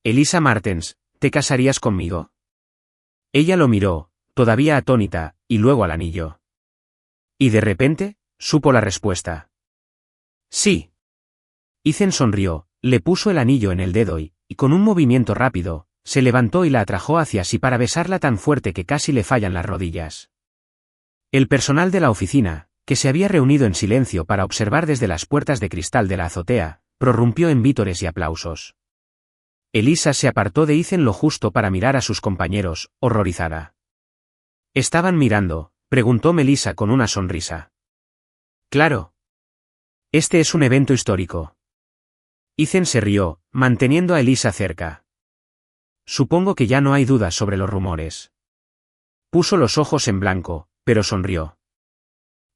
Elisa Martens, ¿te casarías conmigo? Ella lo miró, todavía atónita, y luego al anillo. Y de repente, supo la respuesta. Sí. Ethan sonrió, le puso el anillo en el dedo y, con un movimiento rápido, se levantó y la atrajo hacia sí para besarla tan fuerte que casi le fallan las rodillas. El personal de la oficina, que se había reunido en silencio para observar desde las puertas de cristal de la azotea, prorrumpió en vítores y aplausos. Elisa se apartó de Ethan lo justo para mirar a sus compañeros, horrorizada. ¿Estaban mirando?, preguntó Melissa con una sonrisa. Claro. Este es un evento histórico. Ethan se rió, manteniendo a Elisa cerca. supongo que ya no hay dudas sobre los rumores. Puso los ojos en blanco, pero sonrió.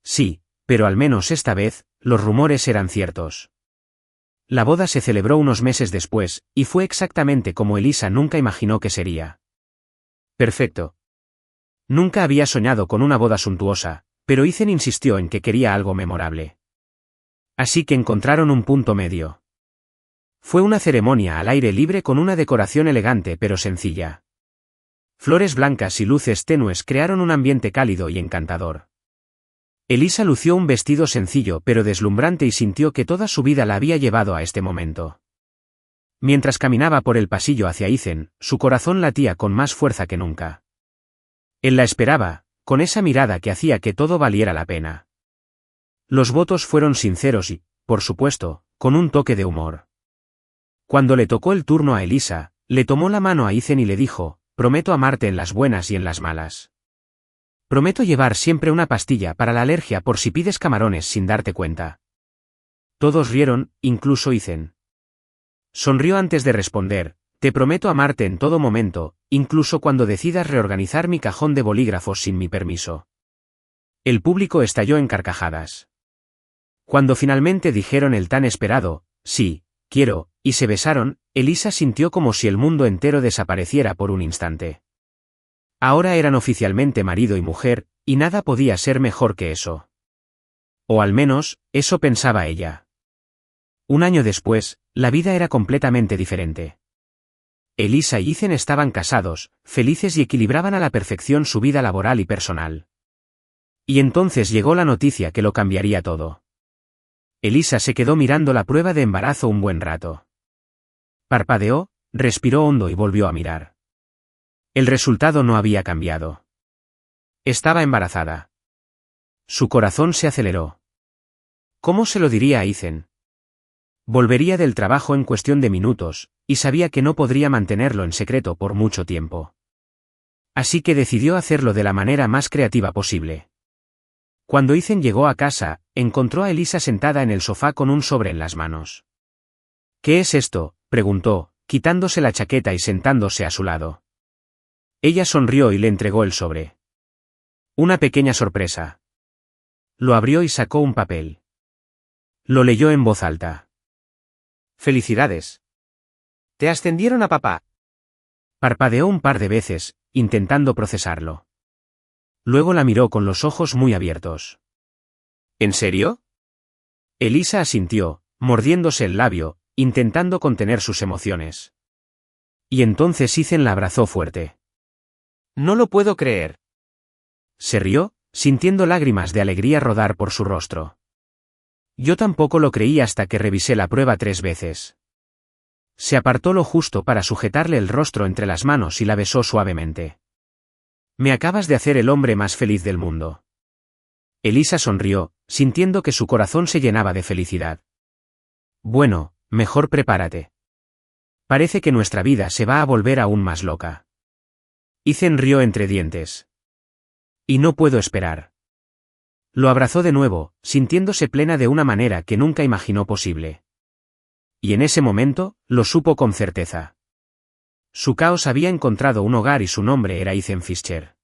Sí, pero al menos esta vez, los rumores eran ciertos. La boda se celebró unos meses después, y fue exactamente como Elisa nunca imaginó que sería. Perfecto. Nunca había soñado con una boda suntuosa, pero Ethan insistió en que quería algo memorable. Así que encontraron un punto medio. Fue una ceremonia al aire libre con una decoración elegante pero sencilla. Flores blancas y luces tenues crearon un ambiente cálido y encantador. Elisa lució un vestido sencillo pero deslumbrante y sintió que toda su vida la había llevado a este momento. Mientras caminaba por el pasillo hacia Ethan, su corazón latía con más fuerza que nunca. Él la esperaba, con esa mirada que hacía que todo valiera la pena. Los votos fueron sinceros y, por supuesto, con un toque de humor. Cuando le tocó el turno a Elisa, le tomó la mano a Ethan y le dijo: prometo amarte en las buenas y en las malas. Prometo llevar siempre una pastilla para la alergia por si pides camarones sin darte cuenta. Todos rieron, incluso Ethan. Sonrió antes de responder: te prometo amarte en todo momento, incluso cuando decidas reorganizar mi cajón de bolígrafos sin mi permiso. El público estalló en carcajadas. Cuando finalmente dijeron el tan esperado, sí, quiero, y se besaron, Elisa sintió como si el mundo entero desapareciera por un instante. Ahora eran oficialmente marido y mujer, y nada podía ser mejor que eso. O al menos, eso pensaba ella. Un año después, la vida era completamente diferente. Elisa y Ethan estaban casados, felices y equilibraban a la perfección su vida laboral y personal. Y entonces llegó la noticia que lo cambiaría todo. Elisa se quedó mirando la prueba de embarazo un buen rato. Parpadeó, respiró hondo y volvió a mirar. El resultado no había cambiado. Estaba embarazada. Su corazón se aceleró. ¿Cómo se lo diría a Ethan? Volvería del trabajo en cuestión de minutos, y sabía que no podría mantenerlo en secreto por mucho tiempo. Así que decidió hacerlo de la manera más creativa posible. Cuando Ethan llegó a casa, encontró a Elisa sentada en el sofá con un sobre en las manos. ¿Qué es esto?, preguntó, quitándose la chaqueta y sentándose a su lado. Ella sonrió y le entregó el sobre. Una pequeña sorpresa. Lo abrió y sacó un papel. Lo leyó en voz alta. «Felicidades. Te ascendieron a papá». Parpadeó un par de veces, intentando procesarlo. Luego la miró con los ojos muy abiertos. ¿En serio? Elisa asintió, mordiéndose el labio, intentando contener sus emociones. Y entonces Ethan la abrazó fuerte. «No lo puedo creer». Se rió, sintiendo lágrimas de alegría rodar por su rostro. «Yo tampoco lo creí hasta que revisé la prueba 3 veces». Se apartó lo justo para sujetarle el rostro entre las manos y la besó suavemente. «Me acabas de hacer el hombre más feliz del mundo». Elisa sonrió, sintiendo que su corazón se llenaba de felicidad. «Bueno, mejor prepárate. Parece que nuestra vida se va a volver aún más loca». Ethan rió entre dientes. «Y no puedo esperar». Lo abrazó de nuevo, sintiéndose plena de una manera que nunca imaginó posible. Y en ese momento, lo supo con certeza. Su caos había encontrado un hogar y su nombre era Ethan Fisher.